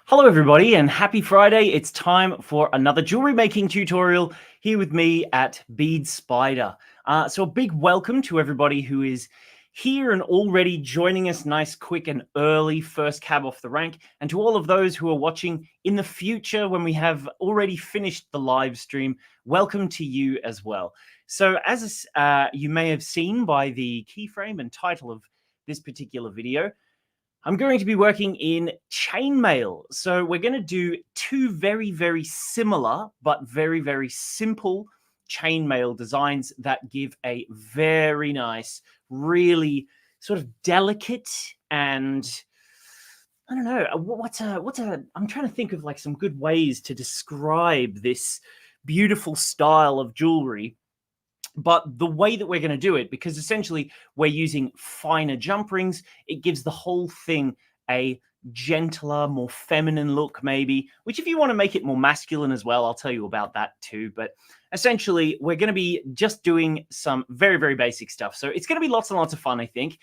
Hello everybody and happy Friday. It's time for another jewelry making tutorial here with me at Bead Spider. So a big welcome to everybody who is here and already joining us nice, quick and early, first cab off the rank. And to all of those who are watching in the future when we have already finished the live stream, welcome to you as well. So as you may have seen by the keyframe and title of this particular video, I'm going to be working in chainmail. So we're going to do two very, very similar, but very, very simple chainmail designs that give a very nice, really sort of delicate and I don't know, I'm trying to think of like some good ways to describe this beautiful style of jewelry. But the way that we're going to do it, because essentially we're using finer jump rings, it gives the whole thing a gentler, more feminine look maybe, which if you want to make it more masculine as well, I'll tell you about that too. But essentially, we're going to be just doing some very, very basic stuff. So it's going to be lots and lots of fun, I think.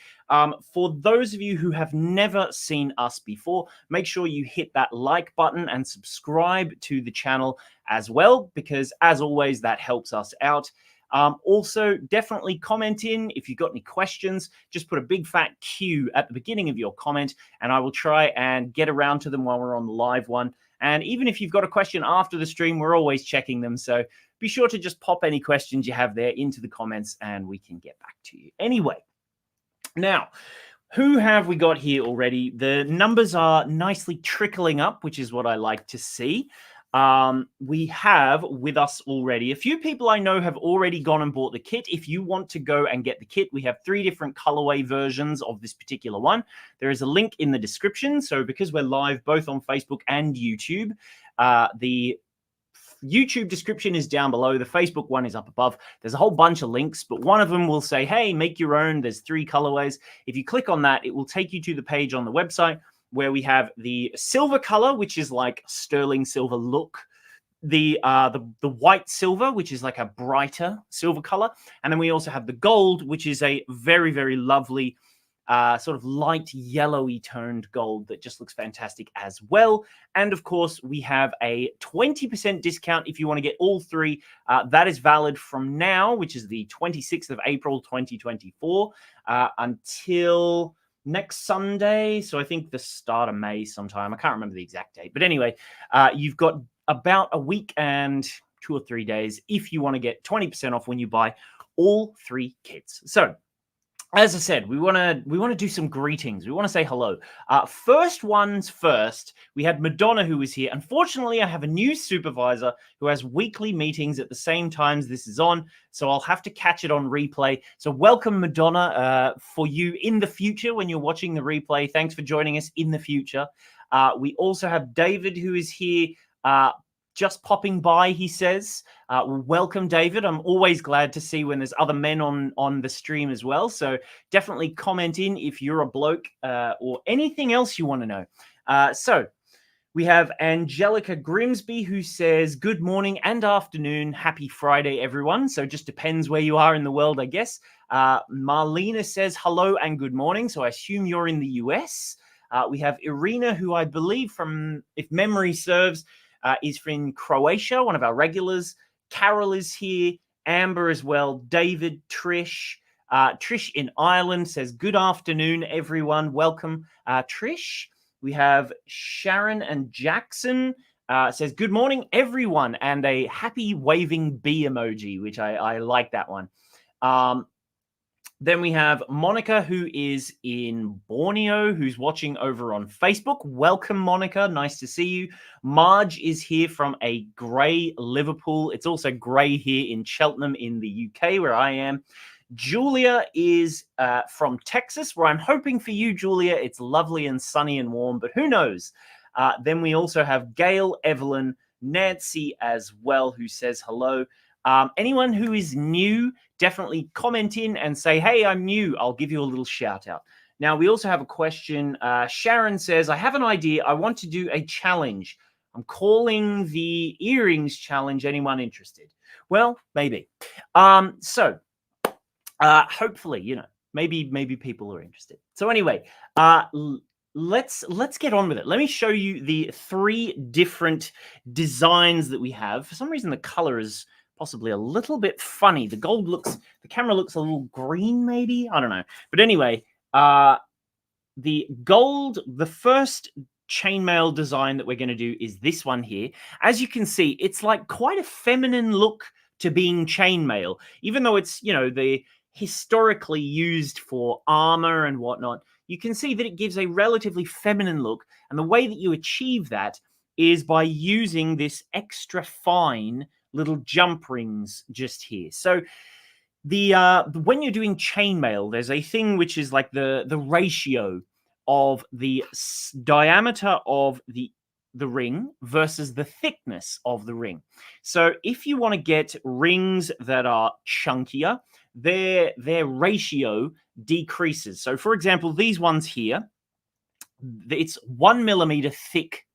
For those of you who have never seen us before, make sure you hit that like button and subscribe to the channel as well, because as always, that helps us out. Also, definitely comment in if you've got any questions. Just put a big fat Q at the beginning of your comment, and I will try and get around to them while we're on the live one. And even if you've got a question after the stream, we're always checking them. So be sure to just pop any questions you have there into the comments, and we can get back to you. Anyway, now, who have we got here already? The numbers are nicely trickling up, which is what I like to see. We have with us already a few people I know have already gone and bought the kit. If you want to go and get the kit, we have 3 different colorway versions of this particular one. There is a link in the description. So because we're live both on Facebook and YouTube, the YouTube description is down below. The Facebook one is up above. There's a whole bunch of links, but one of them will say, hey, make your own. There's 3 colorways. If you click on that, it will take you to the page on the website where we have the silver color, which is like sterling silver look, the white silver, which is like a brighter silver color, and then we also have the gold, which is a very, very lovely sort of light yellowy toned gold that just looks fantastic as well. And of course, we have a 20% discount if you want to get all 3. That is valid from now, which is the 26th of April, 2024, until next Sunday. So I think the start of May sometime. I can't remember the exact date. But anyway, you've got about a week and 2 or 3 days if you want to get 20% off when you buy all 3 kits. So as I said, we want to do some greetings. We want to say hello. First ones first, we had Madonna who was here. Unfortunately, I have a new supervisor who has weekly meetings at the same times this is on, so I'll have to catch it on replay. So welcome, Madonna, for you in the future when you're watching the replay. Thanks for joining us in the future. We also have David who is here. Just popping by, he says. Welcome, David. I'm always glad to see when there's other men on the stream as well. So definitely comment in if you're a bloke or anything else you want to know. So we have Angelica Grimsby who says, good morning and afternoon. Happy Friday, everyone. So just depends where you are in the world, I guess. Marlena says hello and good morning. So I assume you're in the US. We have Irina, who I believe from, if memory serves, is from Croatia, one of our regulars. Carol is here. Amber as well. David, Trish. Trish in Ireland says, good afternoon, everyone. Welcome, Trish. We have Sharon and Jackson. Says, good morning, everyone. And a happy waving bee emoji, which I like that one. Then we have Monica, who is in Borneo, who's watching over on Facebook. Welcome, Monica. Nice to see you. Marge is here from a grey Liverpool. It's also grey here in Cheltenham in the UK, where I am. Julia is from Texas, where I'm hoping for you, Julia. It's lovely and sunny and warm, but who knows? Then we also have Gail, Evelyn, Nancy as well, who says hello. Anyone who is new, definitely comment in and say, hey, I'm new. I'll give you a little shout out. Now, we also have a question. Sharon says, I have an idea. I want to do a challenge. I'm calling the earrings challenge. Anyone interested? Well, maybe. Hopefully, maybe people are interested. So anyway, let's get on with it. Let me show you the 3 different designs that we have. For some reason, the color is possibly a little bit funny. The camera looks a little green, maybe. I don't know. But anyway, the first chainmail design that we're going to do is this one here. As you can see, it's like quite a feminine look to being chainmail, even though it's, the historically used for armor and whatnot. You can see that it gives a relatively feminine look, and the way that you achieve that is by using this extra fine little jump rings just here. So when you're doing chainmail, there's a thing which is like the ratio of the diameter of the ring versus the thickness of the ring. So if you want to get rings that are chunkier, their ratio decreases. So for example, these ones here, it's 1 millimeter thick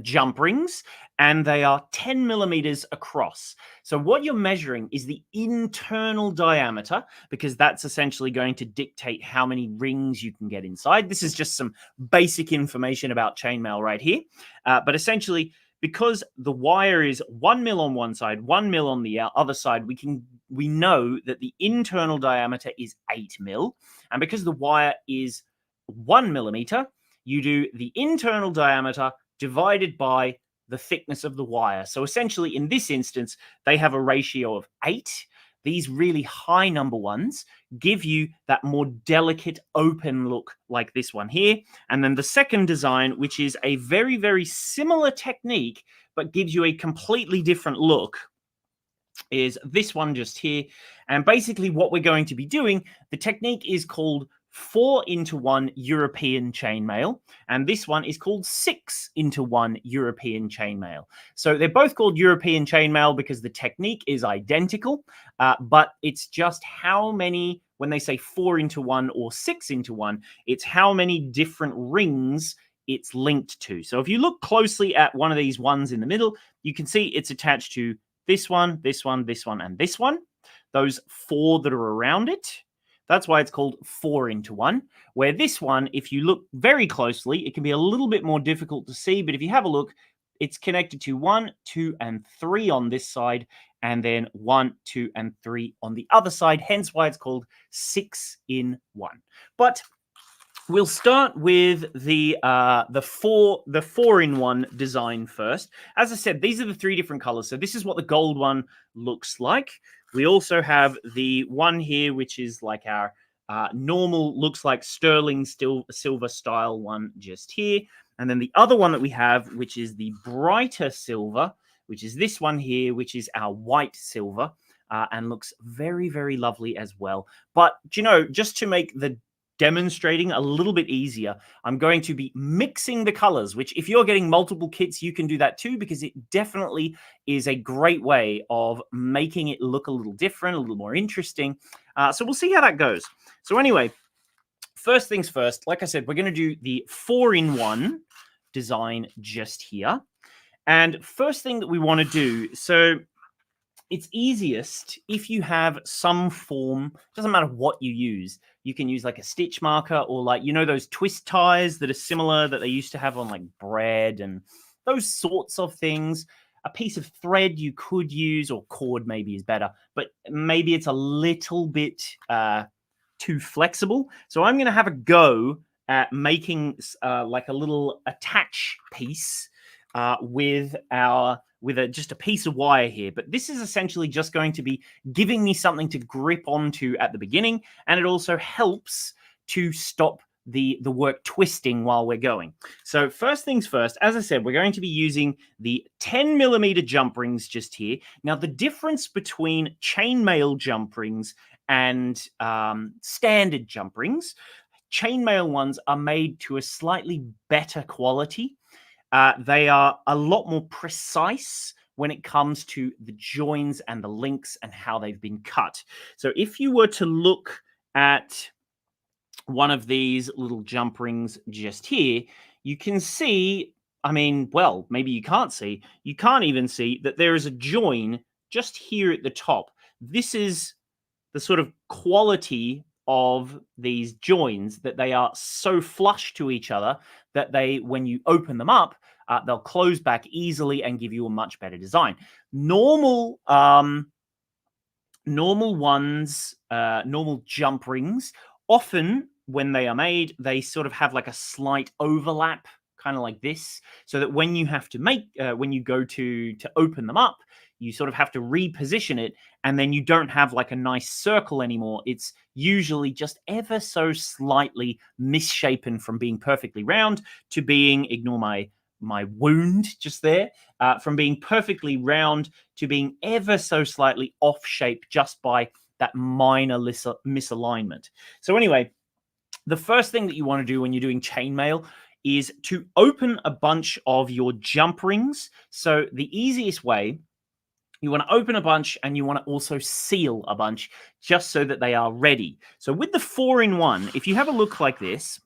jump rings, and they are 10 millimeters across. So what you're measuring is the internal diameter, because that's essentially going to dictate how many rings you can get inside. This is just some basic information about chainmail right here. But essentially, because the wire is 1 mil on one side, 1 mil on the other side, we know that the internal diameter is 8 mil. And because the wire is 1 millimeter, you do the internal diameter divided by the thickness of the wire. So essentially, in this instance, they have a ratio of 8. These really high number ones give you that more delicate open look like this one here. And then the second design, which is a very, very similar technique, but gives you a completely different look, is this one just here. And basically what we're going to be doing, the technique is called 4-into-1 European chainmail, and this one is called 6-into-1 European chainmail. So they're both called European chainmail because the technique is identical, but it's just how many, when they say 4-into-1 or 6-into-1, it's how many different rings it's linked to. So if you look closely at one of these ones in the middle, you can see it's attached to this one, this one, this one, and this one. Those 4 that are around it. That's why it's called 4-into-1, where this one, if you look very closely, it can be a little bit more difficult to see, but if you have a look, it's connected to 1, 2, and 3 on this side, and then 1, 2, and 3 on the other side, hence why it's called 6-in-1. But we'll start with the 4-in-1 design first. As I said, these are the 3 different colors. So this is what the gold one looks like. We also have the one here, which is like our normal, looks like sterling silver style one just here. And then the other one that we have, which is the brighter silver, which is this one here, which is our white silver, and looks very, very lovely as well. But, just to make the demonstrating a little bit easier, I'm going to be mixing the colors, which if you're getting multiple kits, you can do that too, because it definitely is a great way of making it look a little different, a little more interesting. So we'll see how that goes. So anyway, first things first, like I said, we're going to do the 4-in-1 design just here. And first thing that we want to do, so it's easiest if you have some form, doesn't matter what you use. You can use like a stitch marker or like, those twist ties that are similar that they used to have on like bread and those sorts of things. A piece of thread you could use, or cord maybe is better, but maybe it's a little bit too flexible. So I'm going to have a go at making like a little attach piece with just a piece of wire here. But this is essentially just going to be giving me something to grip onto at the beginning, and it also helps to stop the work twisting while we're going. So first things first, as I said, we're going to be using the 10 millimeter jump rings just here. Now the difference between chainmail jump rings and standard jump rings, chainmail ones are made to a slightly better quality. They are a lot more precise when it comes to the joins and the links and how they've been cut. So if you were to look at one of these little jump rings just here, you can see, well, maybe you can't see, you can't even see that there is a join just here at the top. This is the sort of quality of these joins that they are so flush to each other that when you open them up, they'll close back easily and give you a much better design. Normal jump rings, often when they are made, they sort of have like a slight overlap, kind of like this, so that when you have to when you go to open them up, you sort of have to reposition it, and then you don't have like a nice circle anymore. It's usually just ever so slightly misshapen from being perfectly round to being, ignore my wound just there, from being perfectly round to being ever so slightly off shape just by that minor misalignment. So anyway, the first thing that you want to do when you're doing chainmail is to open a bunch of your jump rings. So the easiest way, you want to open a bunch and you want to also seal a bunch just so that they are ready. So with the 4-in-1, if you have a look like this,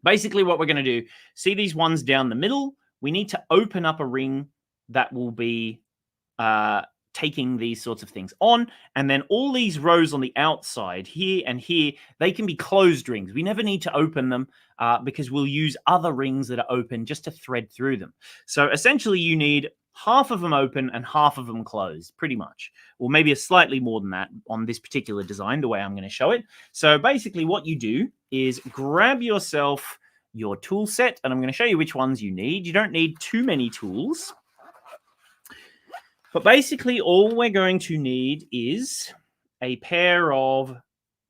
basically what we're going to do, see these ones down the middle? We need to open up a ring that will be taking these sorts of things on, and then all these rows on the outside here and here, they can be closed rings. We never need to open them because we'll use other rings that are open just to thread through them. So essentially you need half of them open and half of them closed, pretty much, or maybe a slightly more than that on this particular design, the way I'm going to show it. So basically what you do is grab yourself your tool set, and I'm going to show you which ones you need. You don't need too many tools. But basically, all we're going to need is a pair of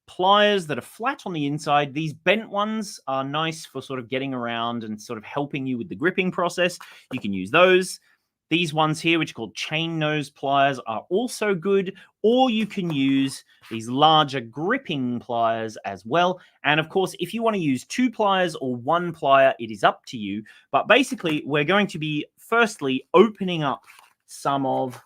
pliers that are flat on the inside. These bent ones are nice for sort of getting around and sort of helping you with the gripping process. You can use those. These ones here, which are called chain nose pliers, are also good, or you can use these larger gripping pliers as well. And of course, if you want to use 2 pliers or 1 plier, it is up to you. But basically, we're going to be firstly opening up some of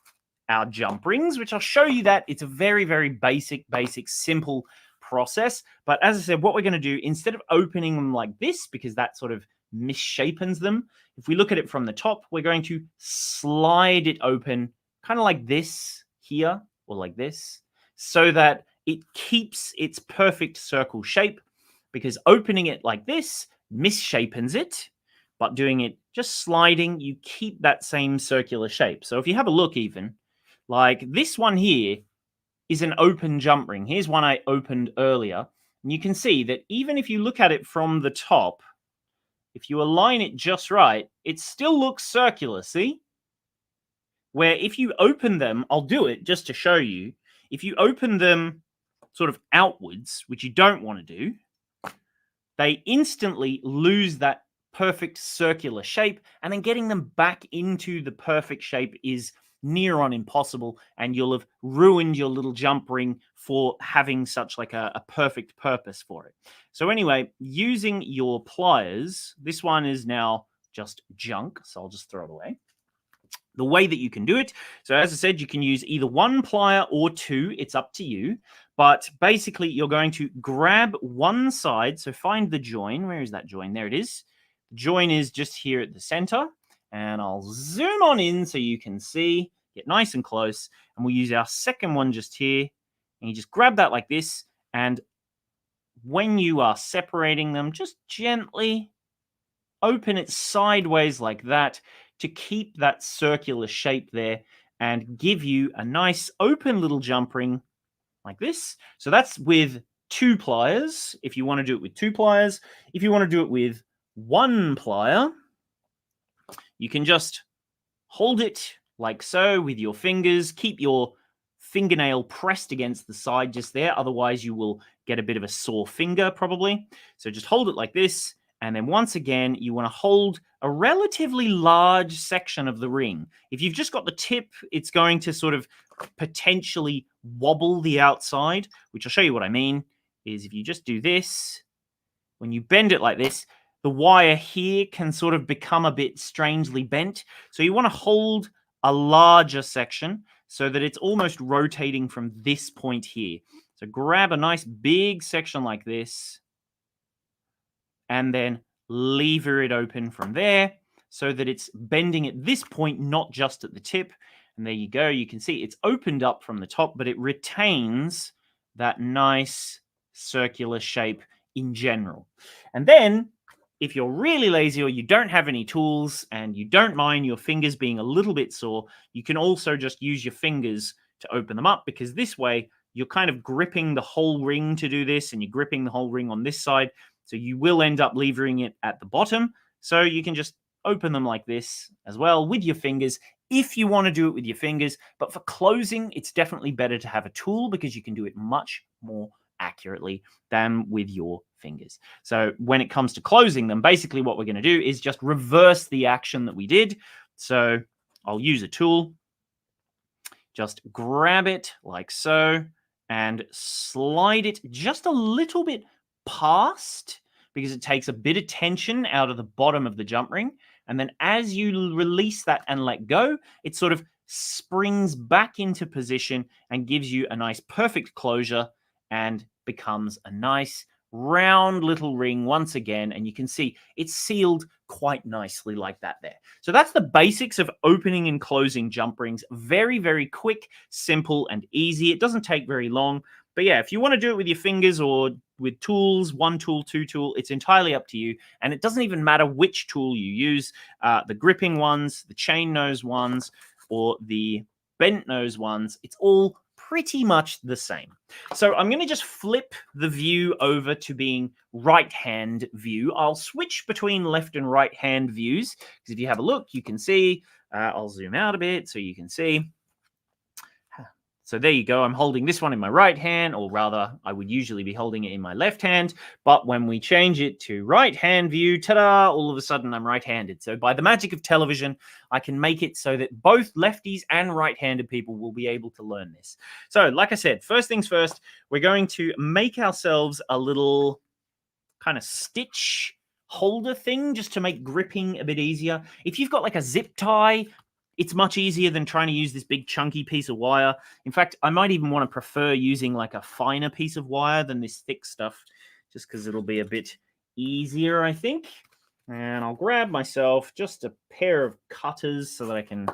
our jump rings, which I'll show you that it's a very, very basic, simple process. But as I said, what we're going to do, instead of opening them like this, because that sort of misshapens them, if we look at it from the top, we're going to slide it open kind of like this here, or like this, so that it keeps its perfect circle shape, because opening it like this misshapens it, but doing it just sliding, you keep that same circular shape. So if you have a look even, like this one here is an open jump ring. Here's one I opened earlier. And you can see that even if you look at it from the top, if you align it just right, it still looks circular, see? Where if you open them, I'll do it just to show you, if you open them sort of outwards, which you don't want to do, they instantly lose that perfect circular shape, and then getting them back into the perfect shape is near on impossible, and you'll have ruined your little jump ring for having such like a perfect purpose for it. So anyway, using your pliers, this one is now just junk, so I'll just throw it away. The way that you can do it, so as I said, you can use either 1 plier or 2, it's up to you. But basically, you're going to grab one side, so find the join. Where is that join? There it is. The join is just here at the center, and I'll zoom on in so you can see, get nice and close, and we'll use our second one just here, and you just grab that like this, and when you are separating them, just gently open it sideways like that to keep that circular shape there and give you a nice open little jump ring like this. So that's with 2 pliers, if you want to do it with 2 pliers. If you want to do it with 1 plier, you can just hold it like so with your fingers. Keep your fingernail pressed against the side just there. Otherwise, you will get a bit of a sore finger probably. So just hold it like this. And then once again, you want to hold a relatively large section of the ring. If you've just got the tip, it's going to sort of potentially wobble the outside, which I'll show you what I mean, is if you just do this, when you bend it like this, the wire here can sort of become a bit strangely bent. So you want to hold a larger section so that it's almost rotating from this point here. So grab a nice big section like this, and then lever it open from there so that it's bending at this point, not just at the tip. And there you go. You can see it's opened up from the top, but it retains that nice circular shape in general. And then if you're really lazy or you don't have any tools and you don't mind your fingers being a little bit sore, you can also just use your fingers to open them up, because this way you're kind of gripping the whole ring to do this, and you're gripping the whole ring on this side. So you will end up levering it at the bottom. So you can just open them like this as well with your fingers if you want to do it with your fingers. But for closing, it's definitely better to have a tool, because you can do it much more accurately than with your fingers. So when it comes to closing them, basically what we're going to do is just reverse the action that we did. So I'll use a tool. Just grab it like so and slide it just a little bit past, because it takes a bit of tension out of the bottom of the jump ring. And then as you release that and let go, it sort of springs back into position and gives you a nice perfect closure and becomes a nice round little ring once again. And you can see it's sealed quite nicely like that there. So that's the basics of opening and closing jump rings. Very, very quick, simple, and easy. It doesn't take very long. But yeah, if you want to do it with your fingers or with tools, one tool, two tool, it's entirely up to you. And it doesn't even matter which tool you use, the gripping ones, the chain nose ones, or the bent nose ones. It's all pretty much the same. So I'm going to just flip the view over to being right hand view. I'll switch between left and right hand views, because if you have a look, you can see, I'll zoom out a bit so you can see. So there you go. I'm holding this one in my right hand, or rather, I would usually be holding it in my left hand. But when we change it to right hand view, ta-da, all of a sudden I'm right-handed. So by the magic of television, I can make it so that both lefties and right-handed people will be able to learn this. So like I said, first things first, we're going to make ourselves a little kind of stitch holder thing just to make gripping a bit easier. If you've got like a zip tie, it's much easier than trying to use this big chunky piece of wire. In fact, I might even want to prefer using like a finer piece of wire than this thick stuff, just because it'll be a bit easier, I think. And I'll grab myself just a pair of cutters so that I can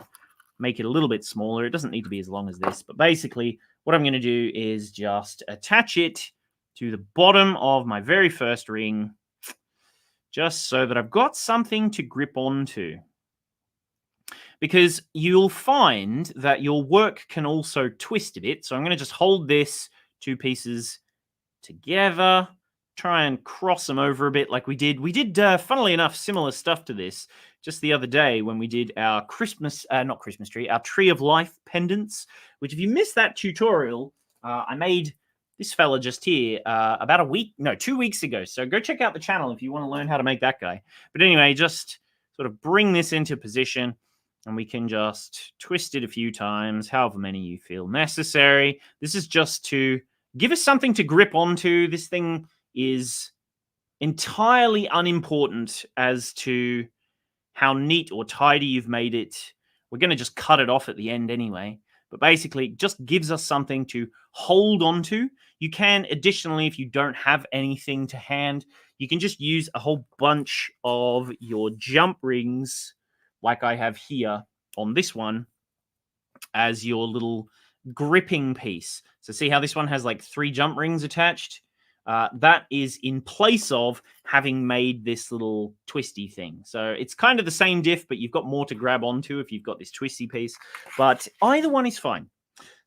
make it a little bit smaller. It doesn't need to be as long as this, but basically what I'm going to do is just attach it to the bottom of my very first ring, just so that I've got something to grip onto. Because you'll find that your work can also twist a bit. So I'm going to just hold this two pieces together, try and cross them over a bit like we did. We did, funnily enough, similar stuff to this just the other day when we did our not Christmas tree, our Tree of Life pendants, which if you missed that tutorial, I made this fella just here about 2 weeks ago. So go check out the channel if you want to learn how to make that guy. But anyway, just sort of bring this into position. And we can just twist it a few times, however many you feel necessary. This is just to give us something to grip onto. This thing is entirely unimportant as to how neat or tidy you've made it. We're going to just cut it off at the end anyway. But basically, it just gives us something to hold onto. You can, additionally, if you don't have anything to hand, you can just use a whole bunch of your jump rings, like I have here on this one, as your little gripping piece. So see how this one has like 3 jump rings attached? That is in place of having made this little twisty thing. So it's kind of the same diff, but you've got more to grab onto if you've got this twisty piece. But either one is fine.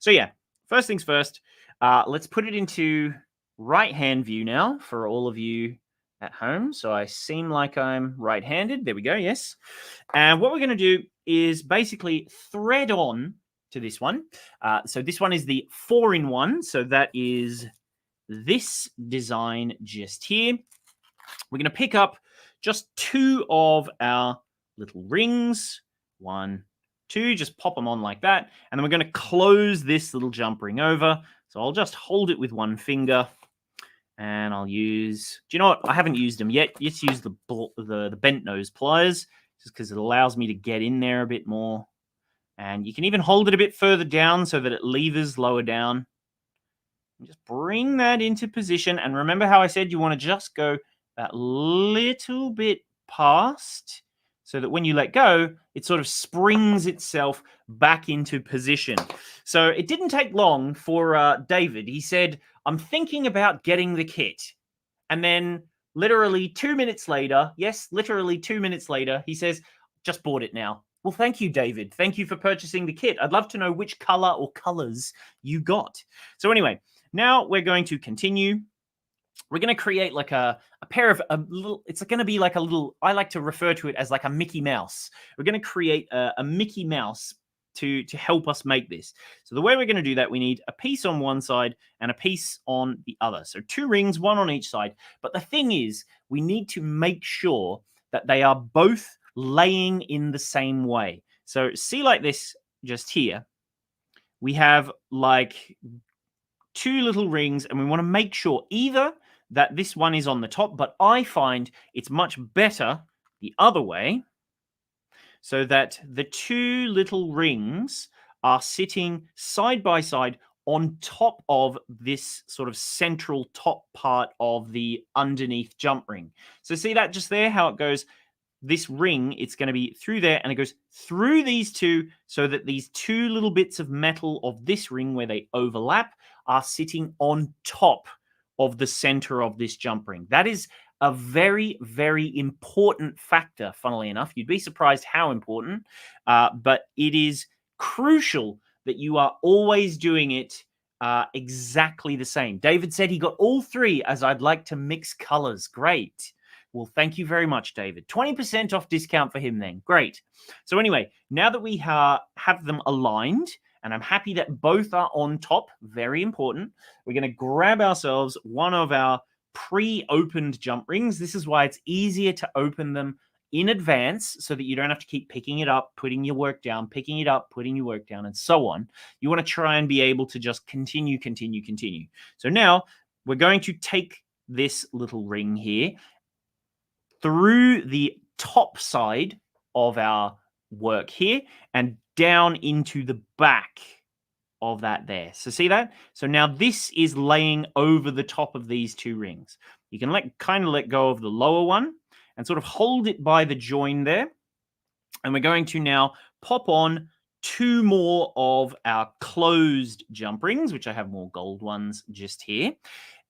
So yeah, first things first, let's put it into right-hand view now for all of you at home. So I seem like I'm right-handed. There we go, yes. And what we're going to do is basically thread on to this one. So this one is the 4-in-1. So that is this design just here. We're going to pick up just 2 of our little rings. 1, 2, just pop them on like that. And then we're going to close this little jump ring over. So I'll just hold it with one finger. And I'll use, do you know what? I haven't used them yet. Let's use the bent nose pliers, just because it allows me to get in there a bit more. And you can even hold it a bit further down so that it levers lower down. And just bring that into position. And remember how I said you want to just go that little bit past, so that when you let go, it sort of springs itself back into position. So it didn't take long for David. He said, I'm thinking about getting the kit. And then literally 2 minutes later, yes, literally 2 minutes later, he says, just bought it now. Well, thank you, David. Thank you for purchasing the kit. I'd love to know which color or colors you got. So anyway, now we're going to continue. We're going to create like a pair of a little, it's going to be like a little, I like to refer to it as like a Mickey Mouse. We're going to create a Mickey Mouse to help us make this. So the way we're going to do that, we need a piece on one side and a piece on the other. So 2 rings, one on each side. But the thing is, we need to make sure that they are both laying in the same way. So see like this just here, we have like 2 little rings, and we want to make sure either that this one is on the top, but I find it's much better the other way, so that the 2 little rings are sitting side by side on top of this sort of central top part of the underneath jump ring. So see that just there, how it goes, this ring, it's going to be through there, and it goes through these 2, so that these 2 little bits of metal of this ring where they overlap are sitting on top of the center of this jump ring. That is a very, very important factor, funnily enough. You'd be surprised how important, but it is crucial that you are always doing it exactly the same. David said he got all 3, as I'd like to mix colors. Great. Well, thank you very much, David. 20% off discount for him then. Great. So anyway, now that we have them aligned, and I'm happy that both are on top, very important, we're going to grab ourselves one of our pre-opened jump rings. This is why it's easier to open them in advance, so that you don't have to keep picking it up, putting your work down, picking it up, putting your work down, and so on. You want to try and be able to just continue. So now we're going to take this little ring here through the top side of our work here and down into the back of that there. So see that? So now this is laying over the top of these 2 rings. You can kind of let go of the lower one and sort of hold it by the join there. And we're going to now pop on 2 more of our closed jump rings, which I have more gold ones just here,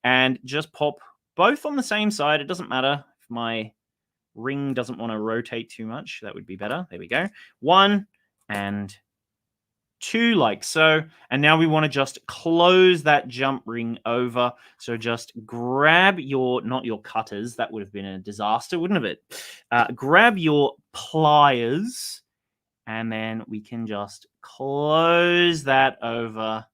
and just pop both on the same side. It doesn't matter if my ring doesn't want to rotate too much. That would be better. There we go. 1 and 2 like so. And now we want to just close that jump ring over. So just grab not your cutters. That would have been a disaster, wouldn't it? Grab your pliers, and then we can just close that over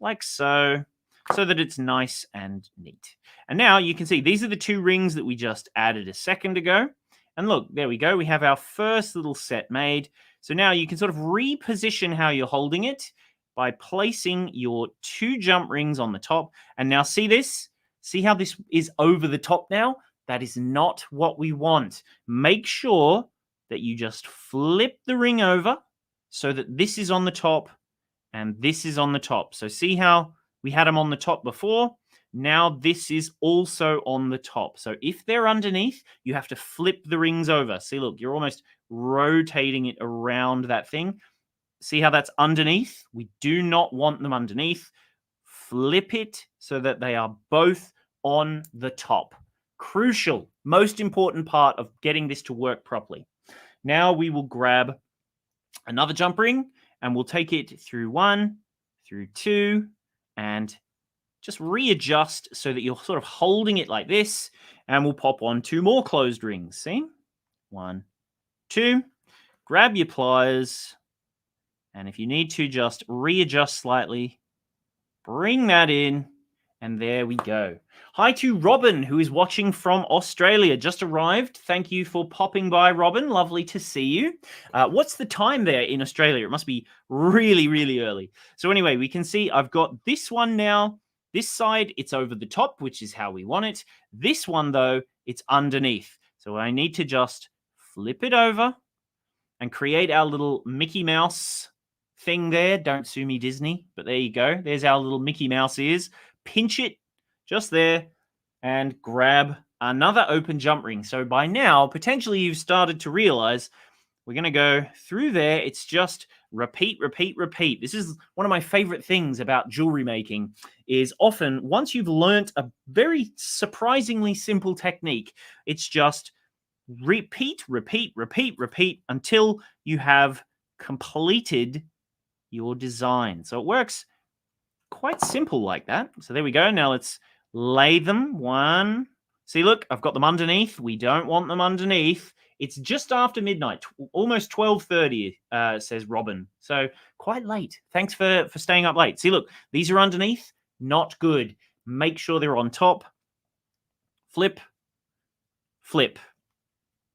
like so, so that it's nice and neat. And now you can see these are the 2 rings that we just added a second ago. And look, there we go. We have our first little set made. So now you can sort of reposition how you're holding it by placing your 2 jump rings on the top. And now see this? See how this is over the top now? That is not what we want. Make sure that you just flip the ring over so that this is on the top and this is on the top. So see how we had them on the top before? Now this is also on the top. So if they're underneath, you have to flip the rings over. See, look, you're almost rotating it around that thing. See how that's underneath? We do not want them underneath. Flip it so that they are both on the top. Crucial, most important part of getting this to work properly. Now we will grab another jump ring and we'll take it through 1, through 2, and just readjust so that you're sort of holding it like this, and we'll pop on 2 more closed rings. See? 1, 2. Grab your pliers, and if you need to, just readjust slightly. Bring that in, and there we go. Hi to Robin, who is watching from Australia. Just arrived. Thank you for popping by, Robin. Lovely to see you. What's the time there in Australia? It must be really, really early. So anyway, we can see I've got this one now. This side, it's over the top, which is how we want it. This one, though, it's underneath. So I need to just flip it over and create our little Mickey Mouse thing there. Don't sue me, Disney, but there you go. There's our little Mickey Mouse ears. Pinch it just there and grab another open jump ring. So by now, potentially you've started to realize we're going to go through there. It's just repeat, repeat, repeat. This is one of my favorite things about jewelry making is often once you've learnt a very surprisingly simple technique, it's just repeat, repeat, repeat, repeat until you have completed your design. So it works quite simple like that. So there we go. Now let's lay them. One. See, look, I've got them underneath. We don't want them underneath. It's just after midnight, almost 12:30, says Robin. So quite late. Thanks for staying up late. See, look, these are underneath. Not good. Make sure they're on top. Flip, flip.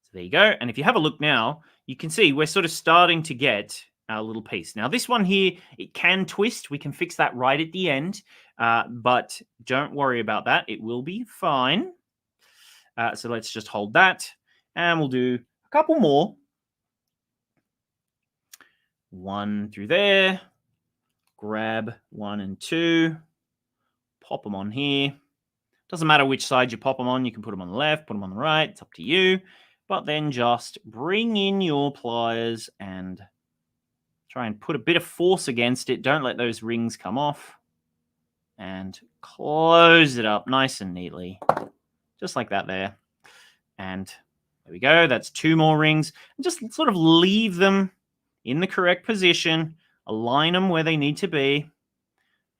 So there you go. And if you have a look now, you can see we're sort of starting to get our little piece. Now, this one here, it can twist. We can fix that right at the end, but don't worry about that. It will be fine. So let's just hold that, and we'll do a couple more. One through there. Grab 1 and 2. Pop them on here. Doesn't matter which side you pop them on. You can put them on the left, put them on the right. It's up to you. But then just bring in your pliers and try and put a bit of force against it. Don't let those rings come off. And close it up nice and neatly. Just like that there. And there we go. That's 2 more rings. And just sort of leave them in the correct position. Align them where they need to be.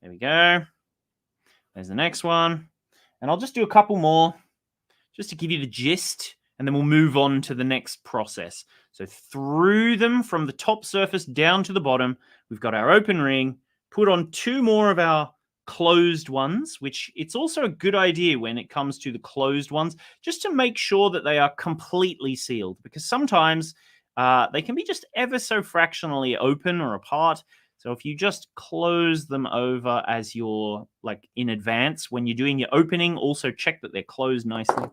There we go. There's the next one. And I'll just do a couple more just to give you the gist. And then we'll move on to the next process. So through them from the top surface down to the bottom, we've got our open ring. Put on 2 more of our closed ones, which it's also a good idea when it comes to the closed ones, just to make sure that they are completely sealed. Because sometimes they can be just ever so fractionally open or apart. So if you just close them over as you're like in advance, when you're doing your opening, also check that they're closed nicely.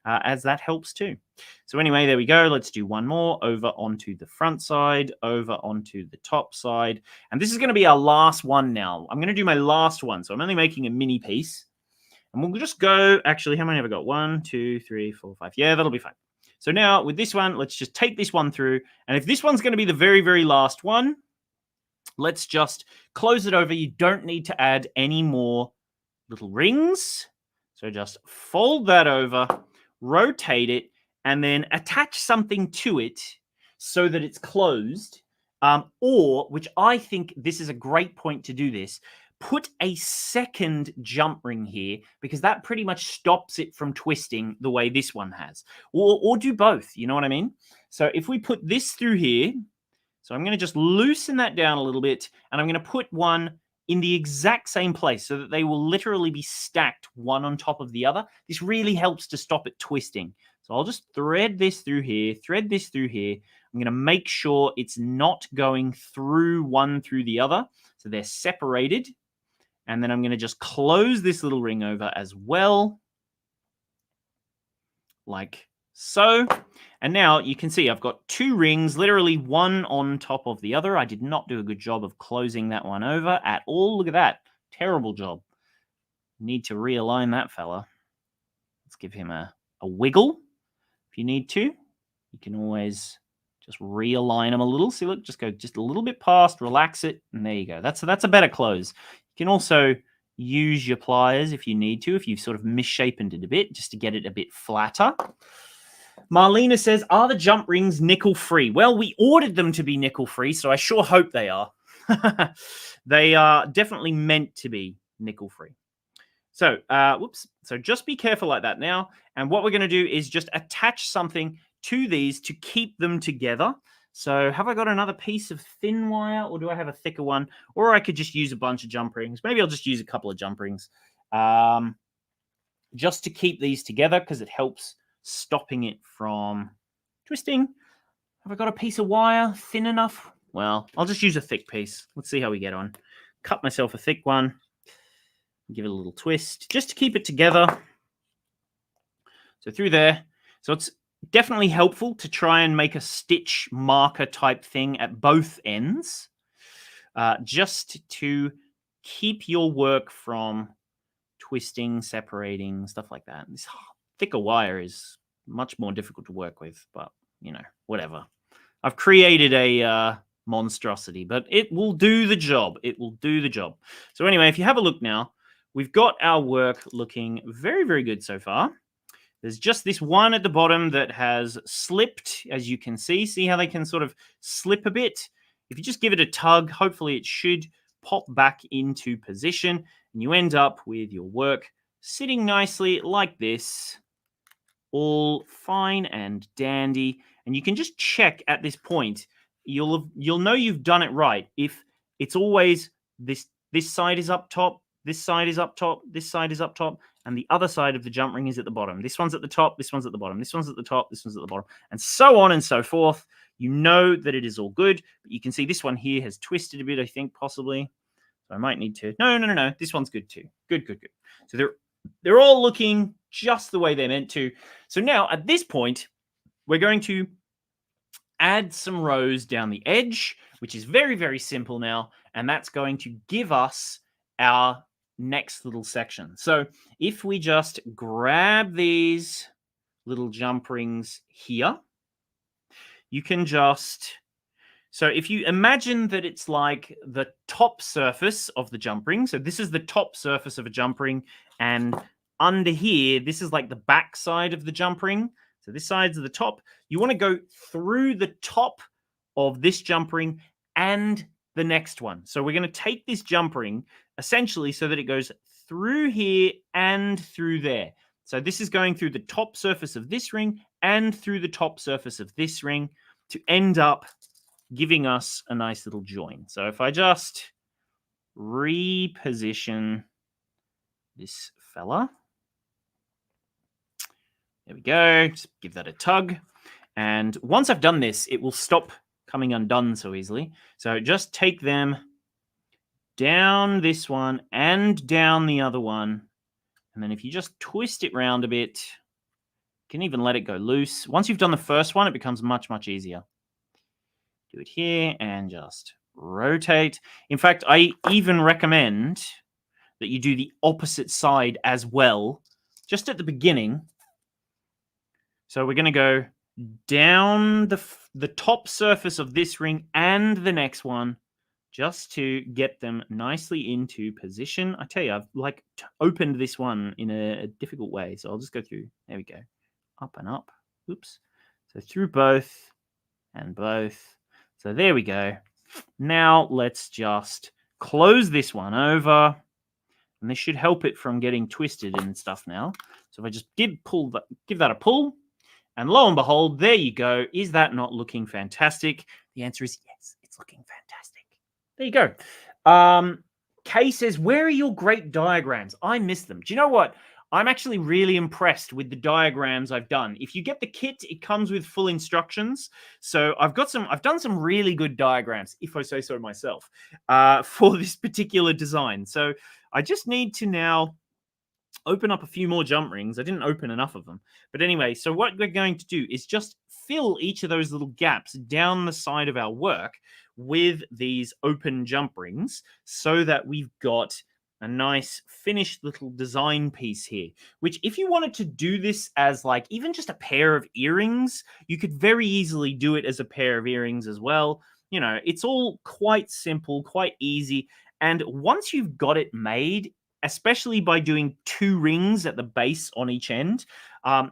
As that helps too. So anyway, there we go. Let's do one more over onto the front side, over onto the top side. And this is going to be our last one now. I'm going to do my last one. So I'm only making a mini piece. And we'll just go, actually, how many have I got? 1, 2, 3, 4, 5. Yeah, that'll be fine. So now with this one, let's just take this one through. And if this one's going to be the very, very last one, let's just close it over. You don't need to add any more little rings. So just fold that over. Rotate it, and then attach something to it so that it's closed. Or, which I think this is a great point to do this, put a second jump ring here because that pretty much stops it from twisting the way this one has. Or do both, you know what I mean? So if we put this through here, so I'm going to just loosen that down a little bit, and I'm going to put one in the exact same place so that they will literally be stacked one on top of the other. This really helps to stop it twisting. So I'll just thread this through here, thread this through here. I'm going to make sure it's not going through one through the other. So they're separated. And then I'm going to just close this little ring over as well. Like so. And now you can see I've got 2 rings, literally one on top of the other. I did not do a good job of closing that one over at all. Look at that. Terrible job. Need to realign that fella. Let's give him a wiggle if you need to. You can always just realign him a little. See, look, just go just a little bit past, relax it, and there you go. That's a better close. You can also use your pliers if you need to, if you've sort of misshapen it a bit, just to get it a bit flatter. Marlena says, are the jump rings nickel-free? Well, we ordered them to be nickel-free, so I sure hope they are. They are definitely meant to be nickel-free. So, whoops. So just be careful like that now. And what we're going to do is just attach something to these to keep them together. So have I got another piece of thin wire, or do I have a thicker one? Or I could just use a bunch of jump rings. Maybe I'll just use a couple of jump rings just to keep these together because it helps stopping it from twisting. Have I got a piece of wire thin enough? Well, I'll just use a thick piece. Let's see how we get on. Cut myself a thick one. Give it a little twist just to keep it together. So through there. So it's definitely helpful to try and make a stitch marker type thing at both ends. Just to keep your work from twisting, separating, stuff like that. This thicker wire is much more difficult to work with, but, you know, whatever. I've created a monstrosity, but it will do the job. It will do the job. So anyway, if you have a look now, we've got our work looking very, very good so far. There's just this one at the bottom that has slipped, as you can see. See how they can sort of slip a bit? If you just give it a tug, hopefully it should pop back into position, and you end up with your work sitting nicely like this, all fine and dandy. And you can just check at this point. You'll know you've done it right if it's always this side is up top, this side is up top, this side is up top, and the other side of the jump ring is at the bottom. This one's at the top, this one's at the bottom, this one's at the top, this one's at the bottom, and so on and so forth. You know that it is all good, but you can see this one here has twisted a bit, I think, possibly. So I might need to... No. This one's good too. Good. So they're all looking just the way they're meant to. So now, at this point, we're going to add some rows down the edge, which is very, very simple now, and that's going to give us our next little section. So if we just grab these little jump rings here, you can just... So if you imagine that it's like the top surface of the jump ring, so this is the top surface of a jump ring, and under here, this is like the back side of the jump ring. So this side's the top. You want to go through the top of this jump ring and the next one. So we're going to take this jump ring essentially so that it goes through here and through there. So this is going through the top surface of this ring and through the top surface of this ring to end up giving us a nice little join. So if I just reposition this fella, there we go. Just give that a tug. And once I've done this, it will stop coming undone so easily. So just take them down this one and down the other one. And then if you just twist it round a bit, you can even let it go loose. Once you've done the first one, it becomes much, much easier. Do it here and just rotate. In fact, I even recommend that you do the opposite side as well, just at the beginning. So we're going to go down the top surface of this ring and the next one just to get them nicely into position. I tell you, I've opened this one in a difficult way. So I'll just go through. There we go. Up and up. Oops. So through both and both. So there we go. Now let's just close this one over. And this should help it from getting twisted and stuff now. So if I just give that a pull, and lo and behold, there you go. Is that not looking fantastic? The answer is yes, it's looking fantastic. There you go. Kay says, where are your great diagrams? I miss them. Do you know what? I'm actually really impressed with the diagrams I've done. If you get the kit, it comes with full instructions. So I've done some really good diagrams, if I say so myself, for this particular design. So I just need to now open up a few more jump rings. I didn't open enough of them. But anyway, so what we're going to do is just fill each of those little gaps down the side of our work with these open jump rings so that we've got a nice finished little design piece here, which if you wanted to do this as like even just a pair of earrings, you could very easily do it as a pair of earrings as well. You know, it's all quite simple, quite easy. And once you've got it made, especially by doing 2 rings at the base on each end,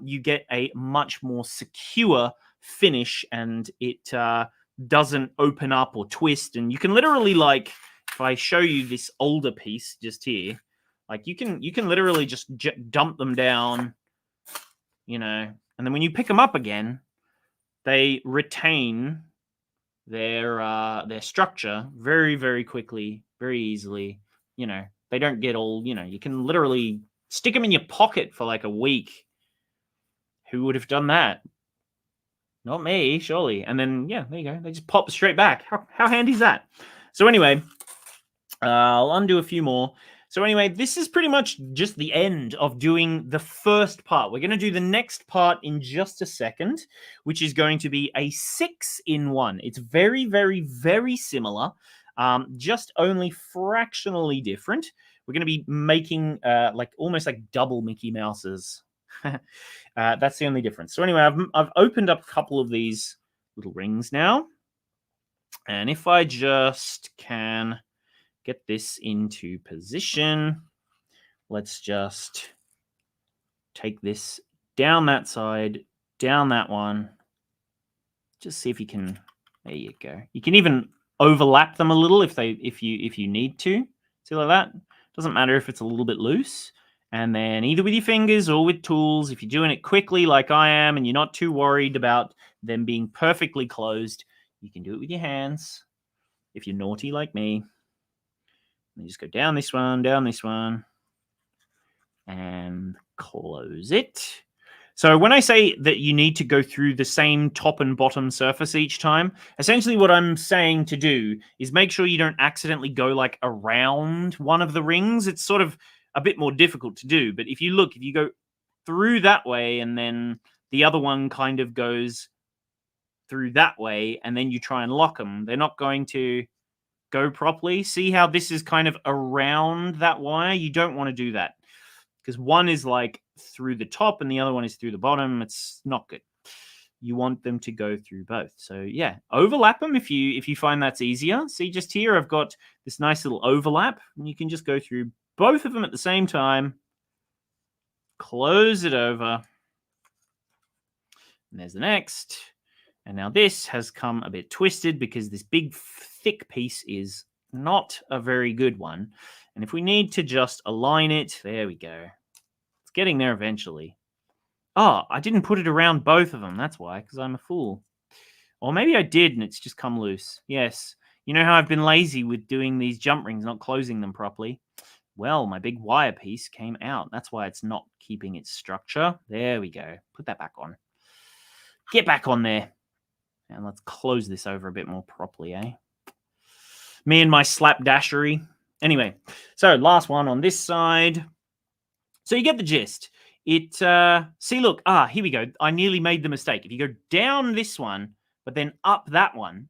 you get a much more secure finish, and it doesn't open up or twist. And you can literally, like, if I show you this older piece just here, like you can literally just dump them down, you know, and then when you pick them up again, they retain their structure very, very quickly, very easily. You know, they don't get all, you know, you can literally stick them in your pocket for like a week. Who would have done that? Not me, surely. And then, yeah, there you go. They just pop straight back. How handy is that? So anyway, I'll undo a few more. So anyway, this is pretty much just the end of doing the first part. We're going to do the next part in just a second, which is going to be a 6-in-1. It's very, very, very similar, just only fractionally different. We're going to be making almost like double Mickey Mouses. That's the only difference. So anyway, I've opened up a couple of these little rings now. And if I just can get this into position, let's just take this down that side, down that one. Just see if you can. There you go. You can even overlap them a little if you need to. See, like that. Doesn't matter if it's a little bit loose. And then either with your fingers or with tools, if you're doing it quickly like I am and you're not too worried about them being perfectly closed, you can do it with your hands. If you're naughty like me, you just go down this one, and close it. So when I say that you need to go through the same top and bottom surface each time, essentially what I'm saying to do is make sure you don't accidentally go like around one of the rings. It's sort of a bit more difficult to do. But if you go through that way and then the other one kind of goes through that way and then you try and lock them, they're not going to go properly. See how this is kind of around that wire? You don't want to do that, because one is like through the top and the other one is through the bottom. It's not good. You want them to go through both. So yeah, overlap them if you find that's easier. See, just here I've got this nice little overlap, and you can just go through both of them at the same time. Close it over. And there's the next. And now this has come a bit twisted because this big thick piece is not a very good one. And if we need to just align it, there we go. It's getting there eventually. Oh, I didn't put it around both of them. That's why, because I'm a fool. Or maybe I did and it's just come loose. Yes. You know how I've been lazy with doing these jump rings, not closing them properly? Well, my big wire piece came out. That's why it's not keeping its structure. There we go. Put that back on. Get back on there. And let's close this over a bit more properly, eh? Me and my slapdashery. Anyway, so last one on this side. So you get the gist. See, look, here we go. I nearly made the mistake. If you go down this one, but then up that one,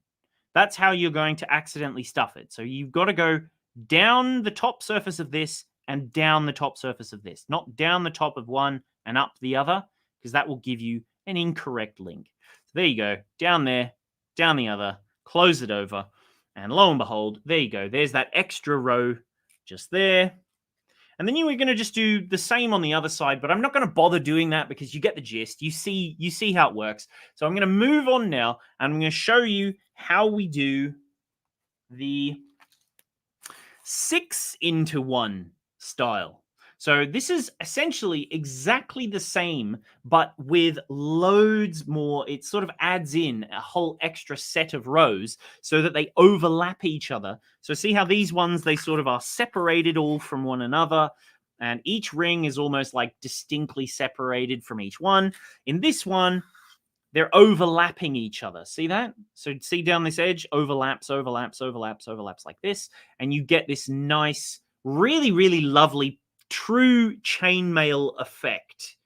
that's how you're going to accidentally stuff it. So you've got to go down the top surface of this and down the top surface of this, not down the top of one and up the other, because that will give you an incorrect link. So there you go, down there, down the other, close it over, and lo and behold, there you go. There's that extra row just there. And then you were going to just do the same on the other side, but I'm not going to bother doing that because you get the gist. You see how it works. So I'm going to move on now, and I'm going to show you how we do the 6-into-1 style. So this is essentially exactly the same, but with loads more. It sort of adds in a whole extra set of rows so that they overlap each other. So see how these ones, they sort of are separated all from one another, and each ring is almost like distinctly separated from each one. In this one, they're overlapping each other. See that? So see down this edge, overlaps like this, and you get this nice, really, really lovely true chainmail effect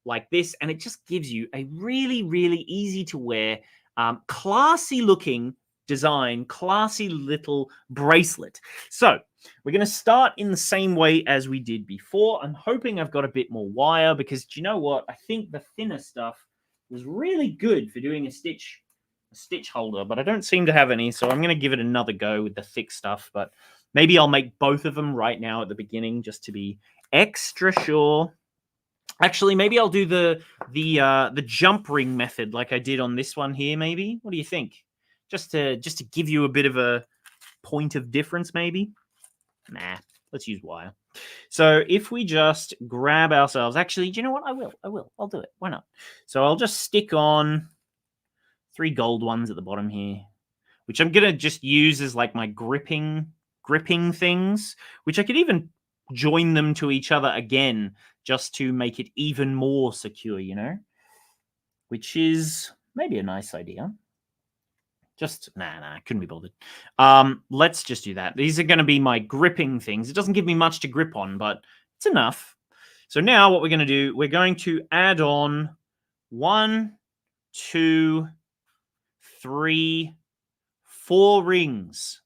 like this, and it just gives you a really, really easy to wear, classy looking design, classy little bracelet. So we're going to start in the same way as we did before. I'm hoping I've got a bit more wire because, do you know what? I think the thinner stuff was really good for doing a stitch holder, but I don't seem to have any, so I'm going to give it another go with the thick stuff. But maybe I'll make both of them right now at the beginning just to be extra sure. Actually, maybe I'll do the jump ring method like I did on this one here. Maybe. What do you think? Just to give you a bit of a point of difference, maybe. Nah, let's use wire. So if we just grab ourselves, actually, do you know what? I'll do it. Why not? So I'll just stick on 3 gold ones at the bottom here, which I'm gonna just use as like my gripping things, which I could even join them to each other again just to make it even more secure, you know, which is maybe a nice idea. Just, I couldn't be bothered. Let's just do that. These are going to be my gripping things. It doesn't give me much to grip on, but it's enough. So now what we're going to do, we're going to add on 1, 2, 3, 4 rings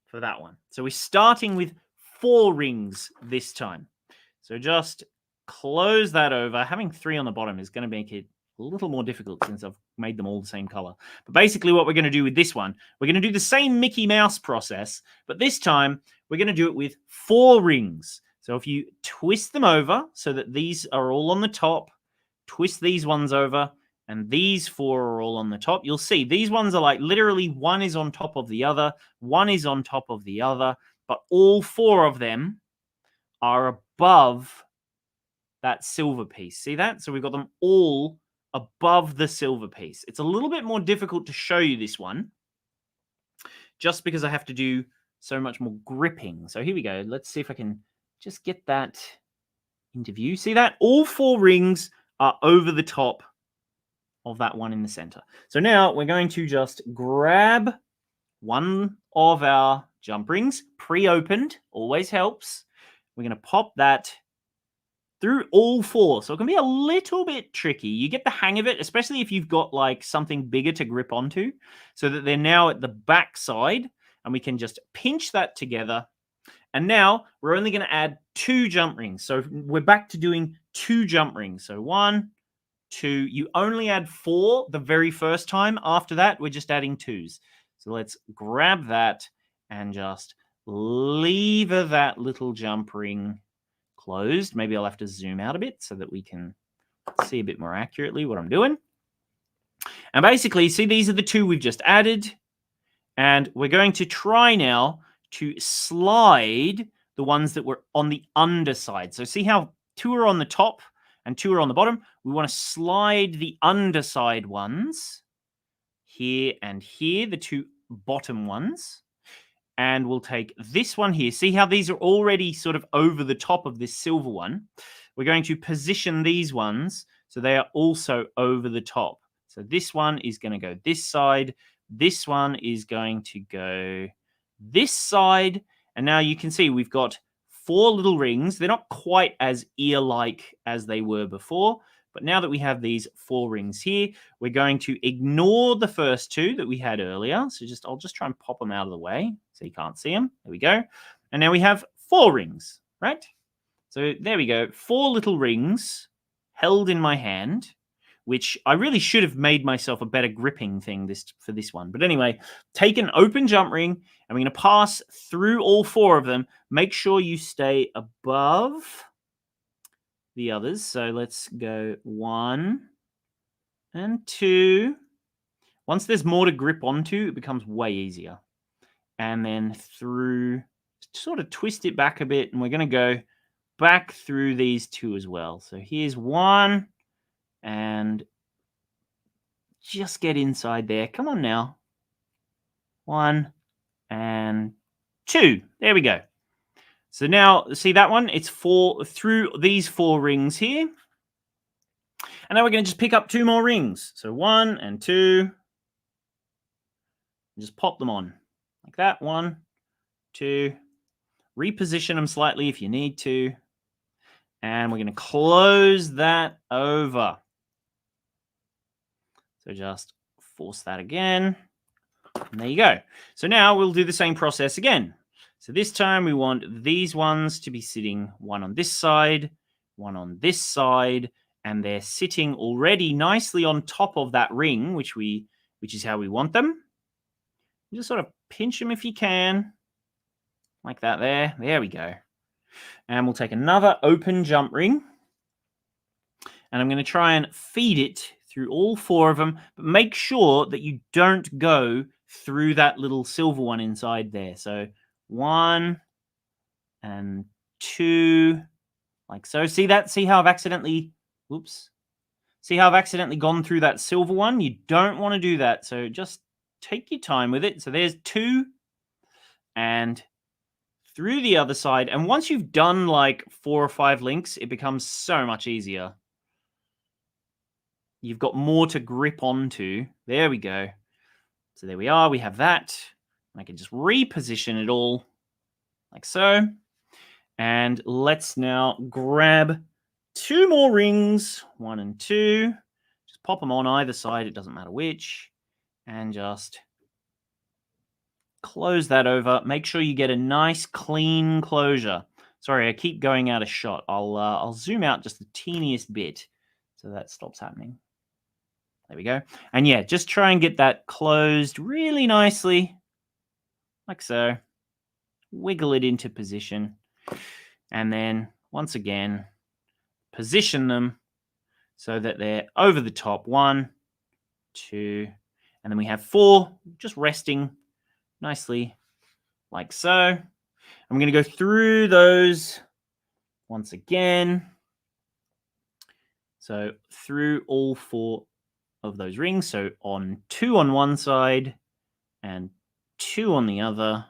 for that one. So we're starting with 4 rings this time. So just close that over. Having 3 on the bottom is going to make it a little more difficult since I've made them all the same color. But basically what we're going to do with this one, we're going to do the same Mickey Mouse process, but this time we're going to do it with 4 rings. So if you twist them over so that these are all on the top, twist these ones over, and these 4 are all on the top, you'll see these ones are like literally one is on top of the other, one is on top of the other, but all 4 of them are above that silver piece. See that? So we've got them all above the silver piece. It's a little bit more difficult to show you this one just because I have to do so much more gripping. So here we go. Let's see if I can just get that into view. See that? All 4 rings are over the top of that one in the center. So now we're going to just grab one of our jump rings, pre-opened, always helps. We're going to pop that through all 4. So it can be a little bit tricky. You get the hang of it, especially if you've got like something bigger to grip onto, so that they're now at the back side, and we can just pinch that together. And now we're only going to add 2 jump rings. So we're back to doing 2 jump rings. So 1, 2. You only add 4 the very first time. After that, we're just adding 2s. So let's grab that and just lever that little jump ring closed. Maybe I'll have to zoom out a bit so that we can see a bit more accurately what I'm doing. And basically, see, these are the 2 we've just added. And we're going to try now to slide the ones that were on the underside. So see how 2 are on the top and 2 are on the bottom? We want to slide the underside ones here and here, the 2 bottom ones. And we'll take this one here. See how these are already sort of over the top of this silver one? We're going to position these ones so they are also over the top. So this one is going to go this side. This one is going to go this side. And now you can see we've got 4 little rings. They're not quite as ear-like as they were before. But now that we have these 4 rings here, we're going to ignore the first 2 that we had earlier. So I'll just try and pop them out of the way so you can't see them. There we go. And now we have 4 rings, right? So there we go. 4 little rings held in my hand, which I really should have made myself a better gripping thing for this one. But anyway, take an open jump ring, and we're going to pass through all 4 of them. Make sure you stay above the others. So let's go 1 and 2. Once there's more to grip onto, it becomes way easier. And then through, sort of twist it back a bit, and we're going to go back through these 2 as well. So here's 1, and just get inside there. Come on now. 1 and 2. There we go. So now, see that one? It's 4 through these 4 rings here. And now we're going to just pick up 2 more rings. So 1 and 2. And just pop them on. Like that. 1, 2. Reposition them slightly if you need to. And we're going to close that over. So just force that again. And there you go. So now we'll do the same process again. So this time we want these ones to be sitting one on this side, one on this side, and they're sitting already nicely on top of that ring, which is how we want them. Just sort of pinch them if you can, like that there. There we go. And we'll take another open jump ring, and I'm going to try and feed it through all 4 of them, but make sure that you don't go through that little silver one inside there. So 1 and 2, like so. See that? See how I've accidentally, whoops. See how I've accidentally gone through that silver one? You don't want to do that. So just take your time with it. So there's 2 and through the other side. And once you've done like 4 or 5 links, it becomes so much easier. You've got more to grip onto. There we go. So there we are. We have that. I can just reposition it all like so. And let's now grab 2 more rings, 1 and 2. Just pop them on either side. It doesn't matter which. And just close that over. Make sure you get a nice clean closure. Sorry, I keep going out of shot. I'll zoom out just the teeniest bit so that stops happening. There we go. And yeah, just try and get that closed really nicely, like so. Wiggle it into position. And then, once again, position them so that they're over the top. 1, 2, and then we have 4 just resting nicely like so. I'm going to go through those once again. So through all 4 of those rings. So on 2 on one side and 2 on the other,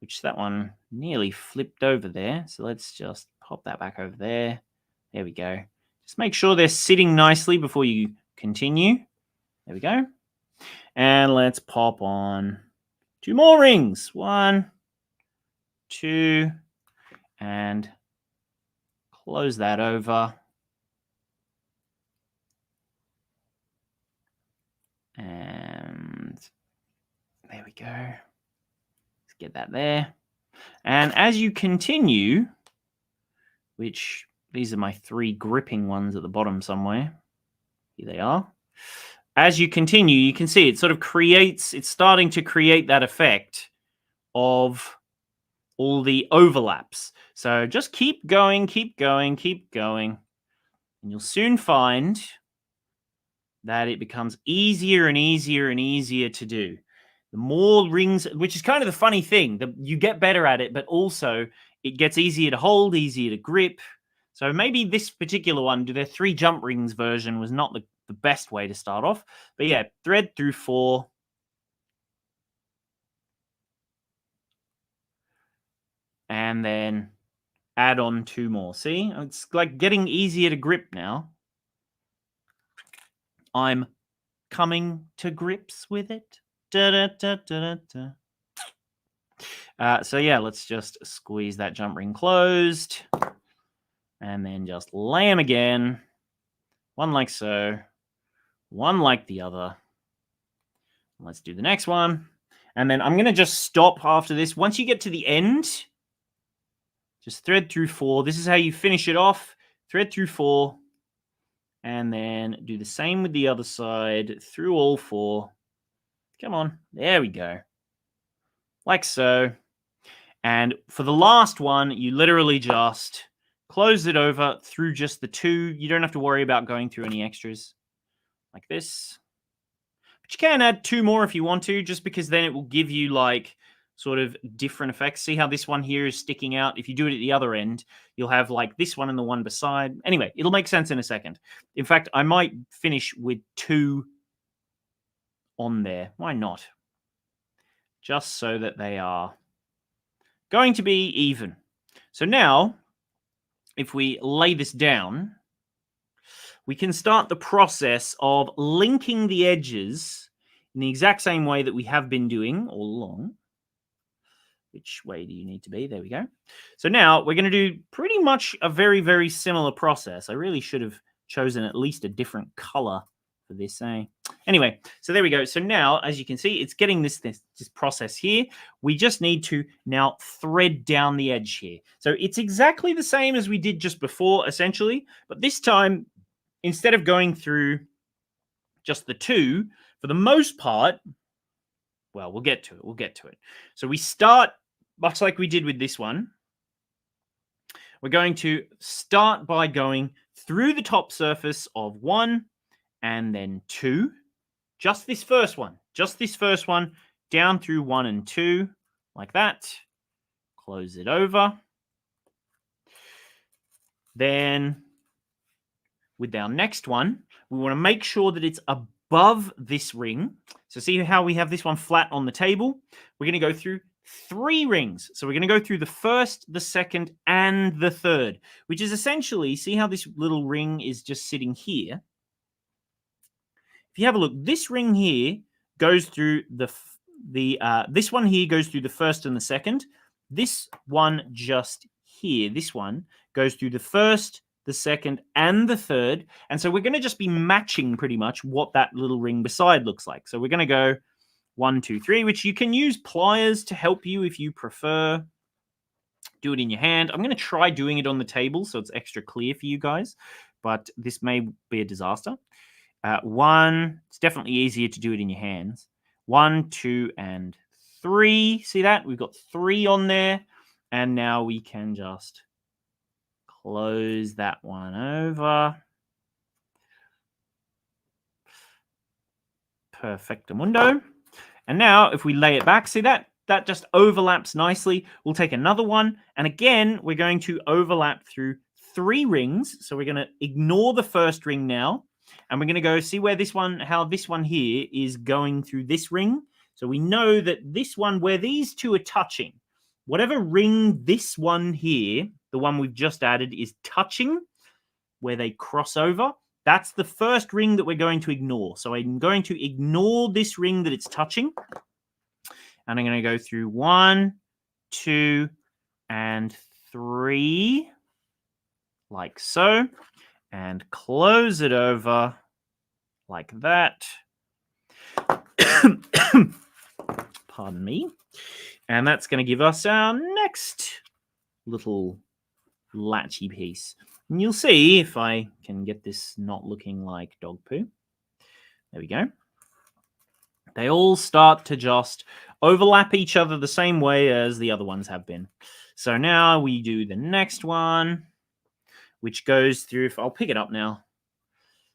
which that one nearly flipped over there. So let's just pop that back over there. There we go. Just make sure they're sitting nicely before you continue. There we go. And let's pop on 2 more rings. 1, 2, and close that over. And there we go. Let's get that there. And as you continue, which these are my 3 gripping ones at the bottom somewhere. Here they are. As you continue, you can see it sort of creates, it's starting to create that effect of all the overlaps. So just keep going, keep going, keep going. And you'll soon find that it becomes easier and easier and easier to do. The more rings, which is kind of the funny thing, that you get better at it, but also it gets easier to hold, easier to grip. So maybe this particular one, their 3 jump rings version was not the best way to start off. But yeah, thread through 4. And then add on 2 more. See, it's like getting easier to grip now. I'm coming to grips with it. Da, da, da, da, da. So yeah, let's just squeeze that jump ring closed. And then just lay them again. One like so. One like the other. Let's do the next one. And then I'm going to just stop after this. Once you get to the end, just thread through 4. This is how you finish it off. Thread through 4. And then do the same with the other side through all 4. Come on. There we go. Like so. And for the last one, you literally just close it over through just the 2. You don't have to worry about going through any extras. Like this. But you can add 2 more if you want to, just because then it will give you like sort of different effects. See how this one here is sticking out? If you do it at the other end, you'll have like this one and the one beside. Anyway, it'll make sense in a second. In fact, I might finish with 2 on there. Why not? Just so that they are going to be even. So now, if we lay this down, we can start the process of linking the edges in the exact same way that we have been doing all along. Which way do you need to be? There we go. So now we're going to do pretty much a very, very similar process. I really should have chosen at least a different color for this. Anyway, so there we go. So now, as you can see, it's getting this process here. We just need to now thread down the edge here. So it's exactly the same as we did just before, essentially. But this time, instead of going through just the 2, for the most part, well, we'll get to it. We'll get to it. So we start, much like we did with this one. We're going to start by going through the top surface of 1 and then 2. Just this first one. Just this first one. Down through 1 and 2. Like that. Close it over. Then, with our next one, we want to make sure that it's above this ring. So see how we have this one flat on the table? We're going to go through 3 rings. So we're going to go through the first, the second, and the third, which is essentially, see how this little ring is just sitting here? If you have a look, this ring here goes through this one here goes through the first and the second. This one just here, this one goes through the first, the second, and the third. And so we're going to just be matching pretty much what that little ring beside looks like. So we're going to go 1, 2, 3, which you can use pliers to help you if you prefer. Do it in your hand. I'm going to try doing it on the table so it's extra clear for you guys, but this may be a disaster. One, it's definitely easier to do it in your hands. 1, 2, and 3. See that? We've got 3 on there. And now we can just close that one over. Perfectamundo. And now if we lay it back, see that? That just overlaps nicely. We'll take another one. And again, we're going to overlap through 3 rings. So we're going to ignore the first ring now. And we're going to go see where this one, how this one here is going through this ring. So we know that this one, where these two are touching, whatever ring this one here, the one we've just added, is touching, where they cross over, that's the first ring that we're going to ignore. So I'm going to ignore this ring that it's touching. And I'm going to go through 1, 2, and 3, like so. And close it over like that. Pardon me. And that's going to give us our next little latchy piece. And you'll see if I can get this not looking like dog poo. There we go. They all start to just overlap each other the same way as the other ones have been. So now we do the next one, which goes through, I'll pick it up now.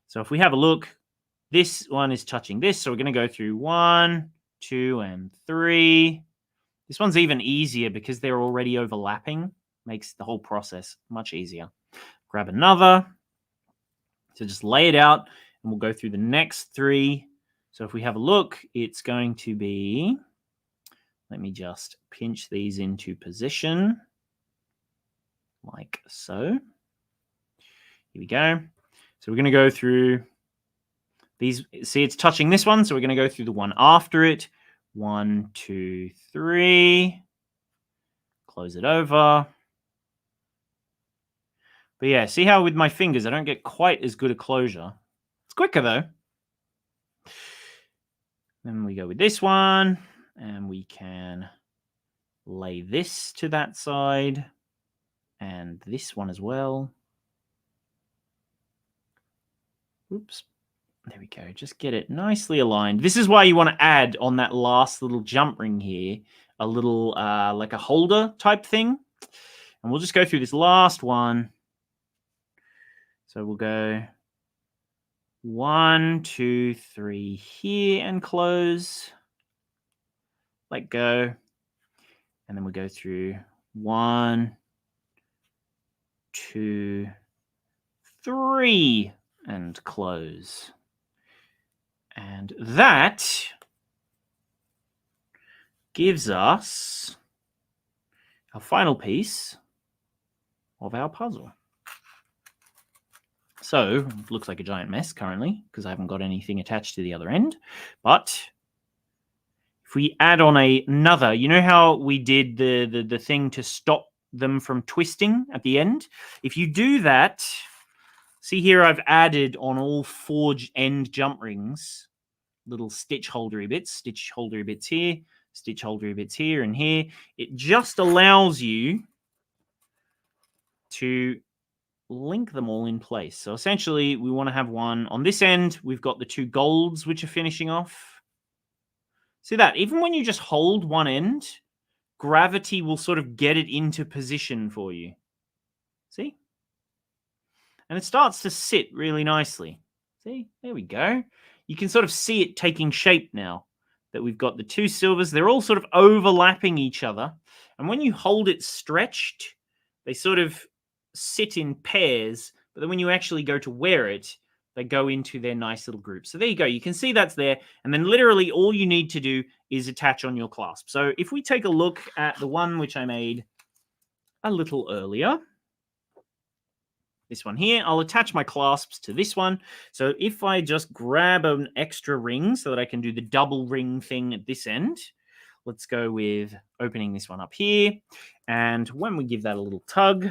So if we have a look, this one is touching this. So we're going to go through 1, 2, and 3. This one's even easier because they're already overlapping. Makes the whole process much easier. Grab another. So just lay it out and we'll go through the next 3. So if we have a look, it's going to be, let me just pinch these into position like so. Here we go. So we're going to go through these. See, it's touching this one. So we're going to go through the one after it. 1, 2, 3. Close it over. But yeah, see how with my fingers, I don't get quite as good a closure. It's quicker though. Then we go with this one, and we can lay this to that side, and this one as well. Oops. There we go. Just get it nicely aligned. This is why you want to add on that last little jump ring here, a little like a holder type thing. And we'll just go through this last one. So we'll go 1, 2, 3 here and close. Let go. And then we'll go through 1, 2, 3 and close. And that gives us our final piece of our puzzle. So it looks like a giant mess currently because I haven't got anything attached to the other end. But if we add on another, you know how we did the thing to stop them from twisting at the end? If you do that, see here I've added on all 4 end jump rings little stitch holdery bits here, stitch holdery bits here and here. It just allows you to link them all in place. So essentially we want to have one on this end. We've got the 2 golds which are finishing off. See that? Even when you just hold one end, gravity will sort of get it into position for you. See? And it starts to sit really nicely. See? There we go. You can sort of see it taking shape now that we've got the 2 silvers. They're all sort of overlapping each other. And when you hold it stretched, they sort of sit in pairs. But then when you actually go to wear it, they go into their nice little group. So there you go. You can see that's there. And then literally all you need to do is attach on your clasp. So if we take a look at the one which I made a little earlier, this one here, I'll attach my clasps to this one. So if I just grab an extra ring so that I can do the double ring thing at this end, let's go with opening this one up here. And when we give that a little tug,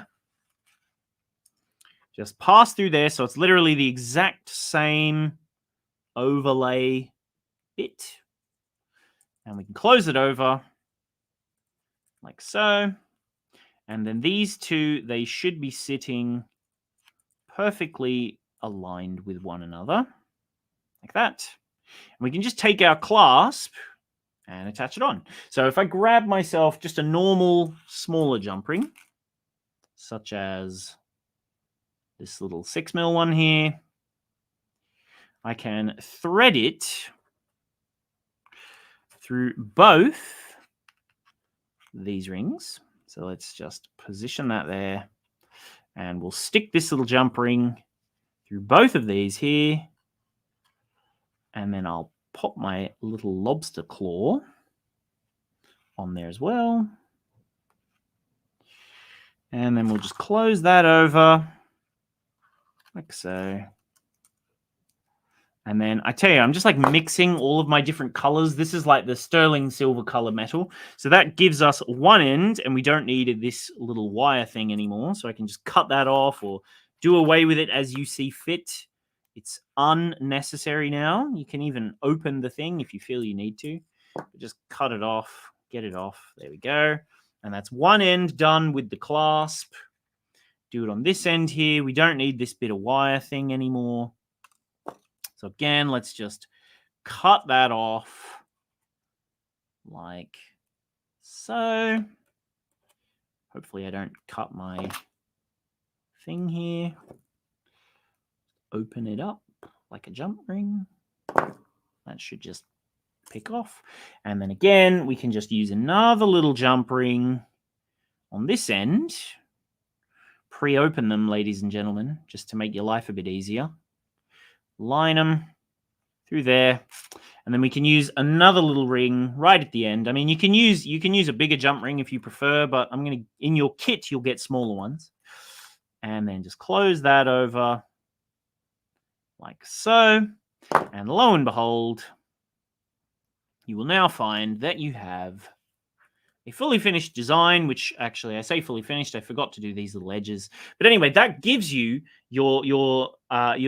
just pass through there. So it's literally the exact same overlay bit. And we can close it over like so. And then these 2, they should be sitting perfectly aligned with one another. like that. And we can just take our clasp and attach it on. So if I grab myself just a normal, smaller jump ring, such as this little 6mm one here, I can thread it through both these rings. So let's just position that there, and we'll stick this little jump ring through both of these here, and then I'll pop my little lobster claw on there as well. And then we'll just close that over like so. And then I tell you, I'm just like mixing all of my different colors. This is like the sterling silver color metal. So that gives us one end, and we don't need this little wire thing anymore. So I can just cut that off or do away with it as you see fit. It's unnecessary now. You can even open the thing if you feel you need to. Just cut it off, get it off. There we go. And that's one end done with the clasp. Do it on this end here. We don't need this bit of wire thing anymore. So again, let's just cut that off like so. Hopefully I don't cut my thing here. Open it up like a jump ring. That should just pick off. And then again, we can just use another little jump ring on this end. Pre-open them, ladies and gentlemen, just to make your life a bit easier. Line them through there, and then we can use another little ring right at the end. I mean, you can use a bigger jump ring if you prefer, but in your kit you'll get smaller ones. And then just close that over like so, and lo and behold, you will now find that you have a fully finished design, which actually I say fully finished, I forgot to do these little edges. But anyway, that gives you your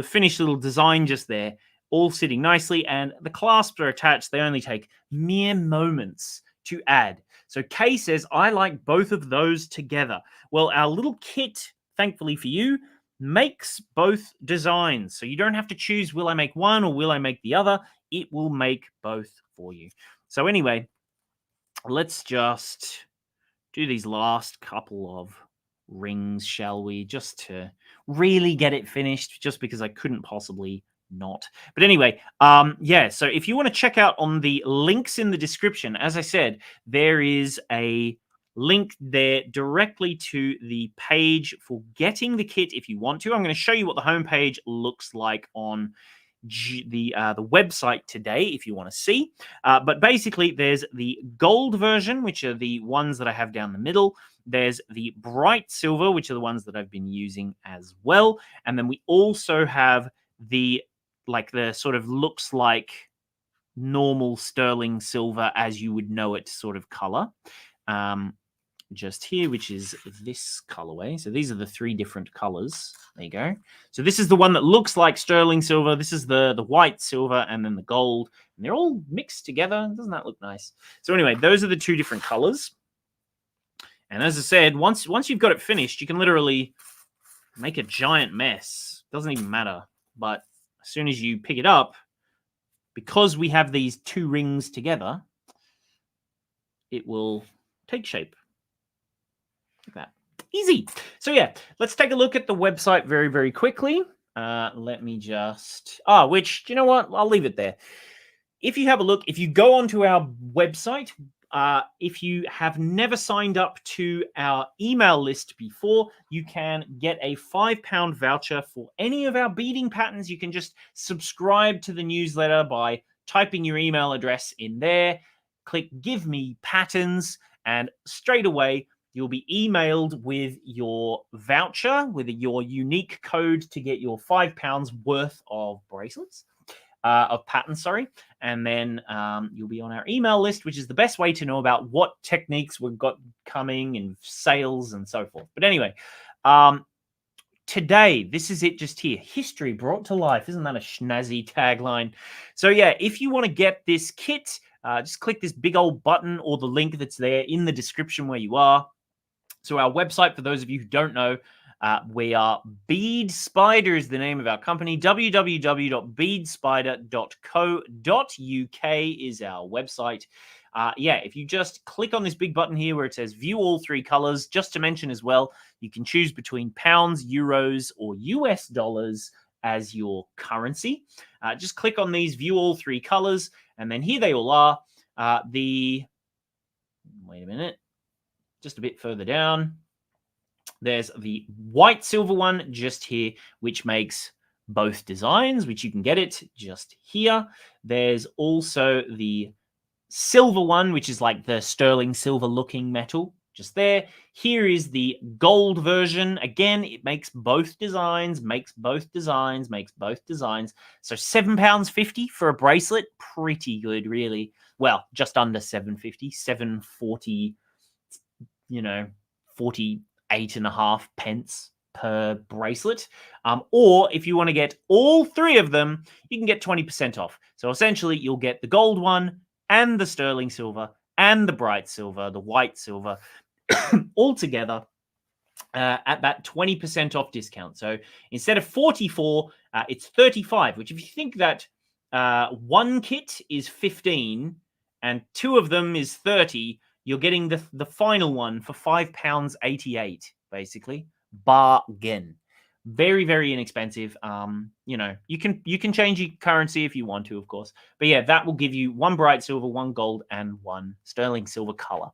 finished little design just there, all sitting nicely, and the clasps are attached. They only take mere moments to add. So Kay says, I like both of those together. Well, our little kit, thankfully for you, makes both designs. So you don't have to choose, will I make one or will I make the other? It will make both for you. So anyway, let's just do these last couple of rings, shall we? Just to really get it finished, just because I couldn't possibly not. But anyway, yeah, so if you want to check out on the links in the description, as I said, there is a link there directly to the page for getting the kit if you want to. I'm going to show you what the homepage looks like on the website today if you want to see. But basically, there's the gold version, which are the ones that I have down the middle. There's the bright silver, which are the ones that I've been using as well. And then we also have the sort of looks like normal sterling silver as you would know it sort of color. Just here, which is this colorway. So these are the three different colors. There you go. So this is the one that looks like sterling silver. This is the white silver, and then the gold. And they're all mixed together. Doesn't that look nice? So anyway, those are the two different colors. And as I said, once you've got it finished, you can literally make a giant mess. Doesn't even matter. But as soon as you pick it up, because we have these two rings together, it will take shape. Like that. Easy. So yeah, let's take a look at the website very, very quickly. Let me just... which, you know what? I'll leave it there. If you have a look, if you go onto our website, if you have never signed up to our email list before, you can get a £5 voucher for any of our beading patterns. You can just subscribe to the newsletter by typing your email address in there, click Give Me Patterns, and straight away, you'll be emailed with your voucher, with your unique code to get your £5 worth of bracelets, of patterns, sorry. And then you'll be on our email list, which is the best way to know about what techniques we've got coming and sales and so forth. But anyway, today, this is it just here. History brought to life. Isn't that a snazzy tagline? So yeah, if you want to get this kit, just click this big old button or the link that's there in the description where you are. So our website, for those of you who don't know, We are Bead Spider is the name of our company. www.beadspider.co.uk is our website. Yeah, if you just click on this big button here where it says view all three colors, just to mention as well, you can choose between pounds, euros, or US dollars as your currency. Just click on these, view all three colors, and then here they all are. Wait a minute, just a bit further down. There's the white silver one just here, which makes both designs, which you can get it just here. There's also the silver one, which is like the sterling silver looking metal, just there. Here is the gold version. Again, it makes both designs, makes both designs. So £7.50 for a bracelet, pretty good, really. Well, just under 750, 740, 48.5 pence per bracelet. Or if you want to get all three of them, you can get 20% off. So essentially, you'll get the gold one and the sterling silver and the bright silver, the white silver, all together at that 20% off discount. So instead of 44, it's 35, which if you think that one kit is 15 and two of them is 30, you're getting the final one for £5.88, basically. Bargain. Very, very inexpensive. You can change your currency if you want to, of course. But yeah, that will give you one bright silver, one gold, and one sterling silver color.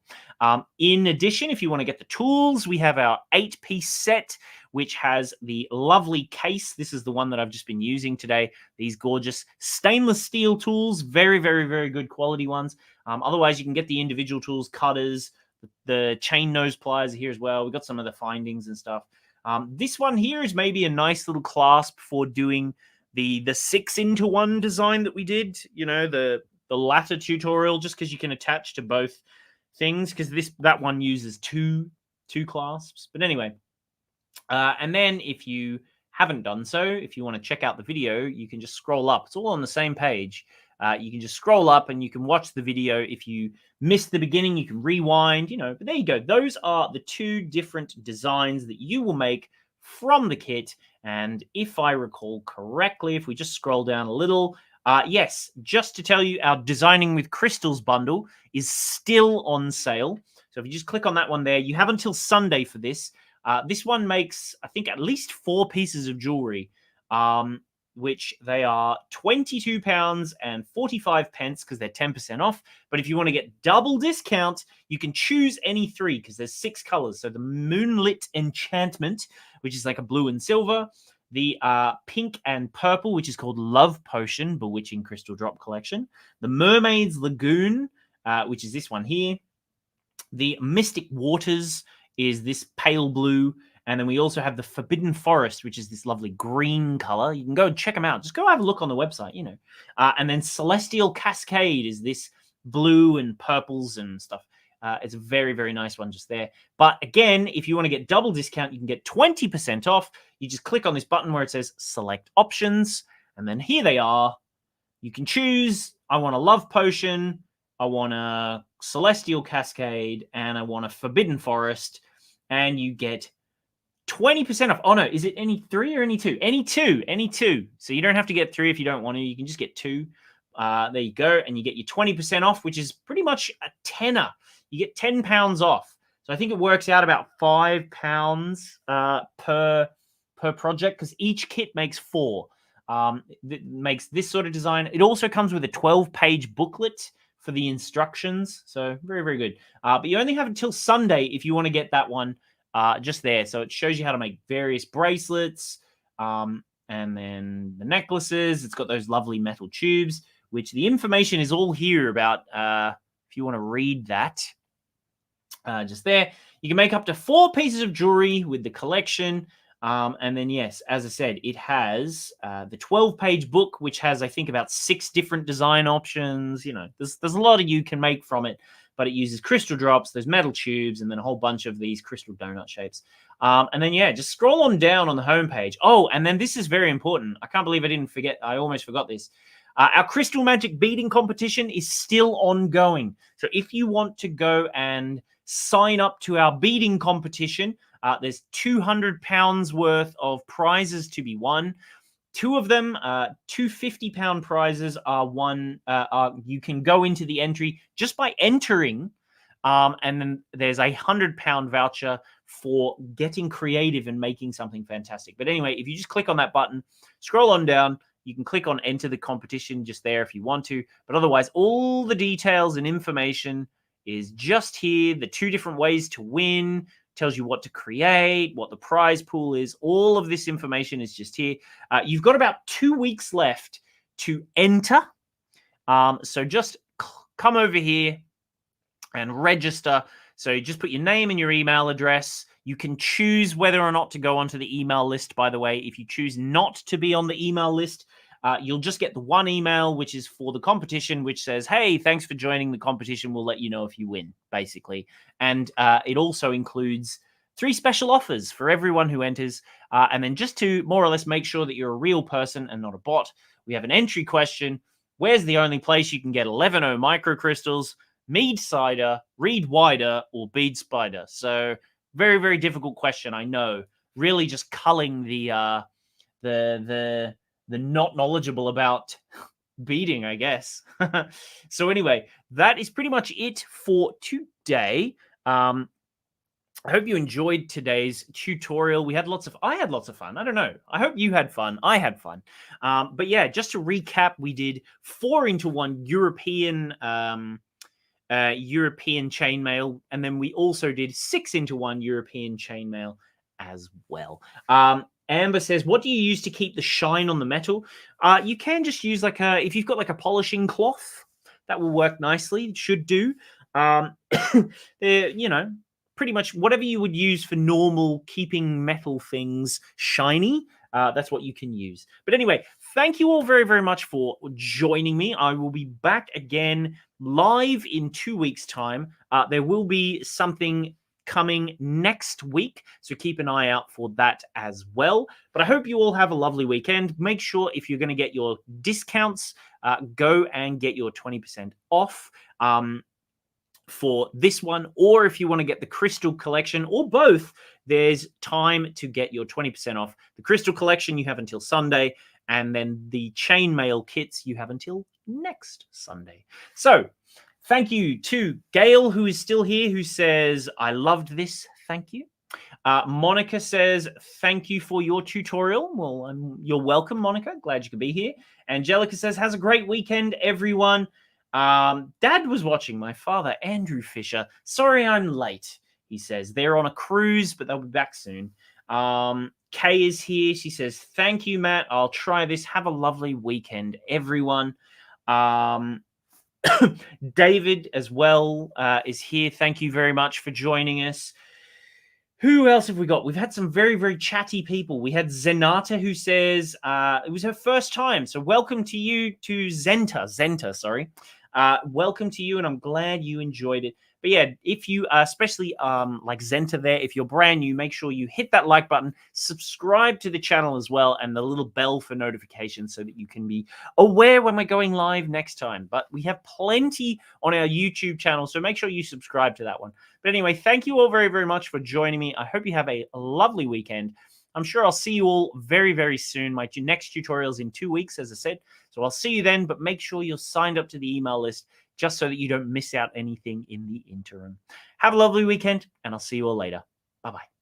In addition, if you want to get the tools, we have our 8-piece set, which has the lovely case. This is the one that I've just been using today. These gorgeous stainless steel tools, very, very, very good quality ones. Otherwise, you can get the individual tools, cutters, the chain nose pliers here as well. We've got some of the findings and stuff. This one here is maybe a nice little clasp for doing the 6-into-1 design that we did, the latter tutorial, just because you can attach to both things, because that one uses two clasps. But anyway, and then if you haven't done so, if you want to check out the video, you can just scroll up. It's all on the same page. You can just scroll up and you can watch the video. If you missed the beginning, you can rewind, but there you go. Those are the two different designs that you will make from the kit. And if I recall correctly, if we just scroll down a little, yes, just to tell you, our Designing with Crystals bundle is still on sale. So if you just click on that one there, you have until Sunday for this. This one makes, I think, at least 4 pieces of jewelry, which they are £22.45 because they're 10% off. But if you want to get double discount, you can choose any 3 because there's 6 colors. So the Moonlit Enchantment, which is like a blue and silver, the pink and purple, which is called Love Potion, Bewitching Crystal Drop Collection, the Mermaid's Lagoon, which is this one here, the Mystic Waters is this pale blue, and then we also have the Forbidden Forest, which is this lovely green color. You can go and check them out. Just go have a look on the website, And then Celestial Cascade is this blue and purples and stuff. It's a very, very nice one just there. But again, if you want to get double discount, you can get 20% off. You just click on this button where it says Select Options, and then here they are. You can choose, I want a Love Potion, I want a Celestial Cascade, and I want a Forbidden Forest, and you get 20% off. Oh no, is it any 3 or any 2? Any 2. So you don't have to get 3 if you don't want to. You can just get 2. There you go, and you get your 20% off, which is pretty much a tenner. You get £10 off. So I think it works out about £5 per project, because each kit makes 4. It makes this sort of design. It also comes with a 12-page booklet for the instructions. So very, very good. But you only have until Sunday if you want to get that one just there. So it shows you how to make various bracelets and then the necklaces. It's got those lovely metal tubes, which the information is all here about if you want to read that. Just there. You can make up to 4 pieces of jewelry with the collection. And then, yes, as I said, it has the 12-page book, which has, I think, about 6 different design options. There's a lot of you can make from it, but it uses crystal drops, those metal tubes, and then a whole bunch of these crystal donut shapes. And then, yeah, just scroll on down on the homepage. Oh, and then this is very important. I can't believe I didn't forget. I almost forgot this. Our Crystal Magic beading competition is still ongoing. So if you want to go and sign up to our beading competition, There's £200 worth of prizes to be won. Two of them, two £50 prizes are won. You can go into the entry just by entering, and then there's a £100 voucher for getting creative and making something fantastic. But anyway, if you just click on that button, scroll on down, you can click on enter the competition just there if you want to. But otherwise, all the details and information is just here. The two different ways to win, tells you what to create, what the prize pool is. All of this information is just here. You've got about 2 weeks left to enter. So just come over here and register. So just put your name and your email address. You can choose whether or not to go onto the email list, by the way. If you choose not to be on the email list, you'll just get the one email, which is for the competition, which says, hey, thanks for joining the competition. We'll let you know if you win, basically. And it also includes 3 special offers for everyone who enters. And then just to more or less make sure that you're a real person and not a bot, we have an entry question. Where's the only place you can get 11O microcrystals, Mead Cider, Read Wider, or Bead Spider? So very, very difficult question, I know. Really just culling the not knowledgeable about beading, I guess. So anyway, that is pretty much it for today. I hope you enjoyed today's tutorial. I had lots of fun. I don't know. I hope you had fun. I had fun. But yeah, just to recap, we did 4-into-1 European chainmail, and then we also did 6-into-1 European chainmail as well. Amber says, what do you use to keep the shine on the metal? You can just use if you've got like a polishing cloth, that will work nicely. It should do. Pretty much whatever you would use for normal keeping metal things shiny, that's what you can use. But anyway, thank you all very, very much for joining me. I will be back again live in 2 weeks' time. There will be something coming next week, so keep an eye out for that as well. But I hope you all have a lovely weekend. Make sure if you're going to get your discounts, go and get your 20% off for this one, or if you want to get the crystal collection or both, there's time to get your 20% off. The crystal collection you have until Sunday, and then the chainmail kits you have until next Sunday. So thank you to Gail, who is still here, who says, I loved this. Thank you. Monica says, thank you for your tutorial. Well, you're welcome, Monica. Glad you could be here. Angelica says, has a great weekend, everyone. Dad was watching. My father, Andrew Fisher. Sorry I'm late, he says. They're on a cruise, but they'll be back soon. Kay is here. She says, thank you, Matt. I'll try this. Have a lovely weekend, everyone. David as well is here. Thank you very much for joining us. Who else have we got? We've had some very, very chatty people. We had Zenata, who says it was her first time. So welcome to you, to Zenta, sorry. Welcome to you, and I'm glad you enjoyed it. But yeah, if you, especially like Zenta there, if you're brand new, make sure you hit that like button, subscribe to the channel as well, and the little bell for notifications so that you can be aware when we're going live next time. But we have plenty on our YouTube channel, so make sure you subscribe to that one. But anyway, thank you all very, very much for joining me. I hope you have a lovely weekend. I'm sure I'll see you all very, very soon. My next tutorial is in 2 weeks, as I said. So I'll see you then, but make sure you're signed up to the email list just so that you don't miss out anything in the interim. Have a lovely weekend, and I'll see you all later. Bye-bye.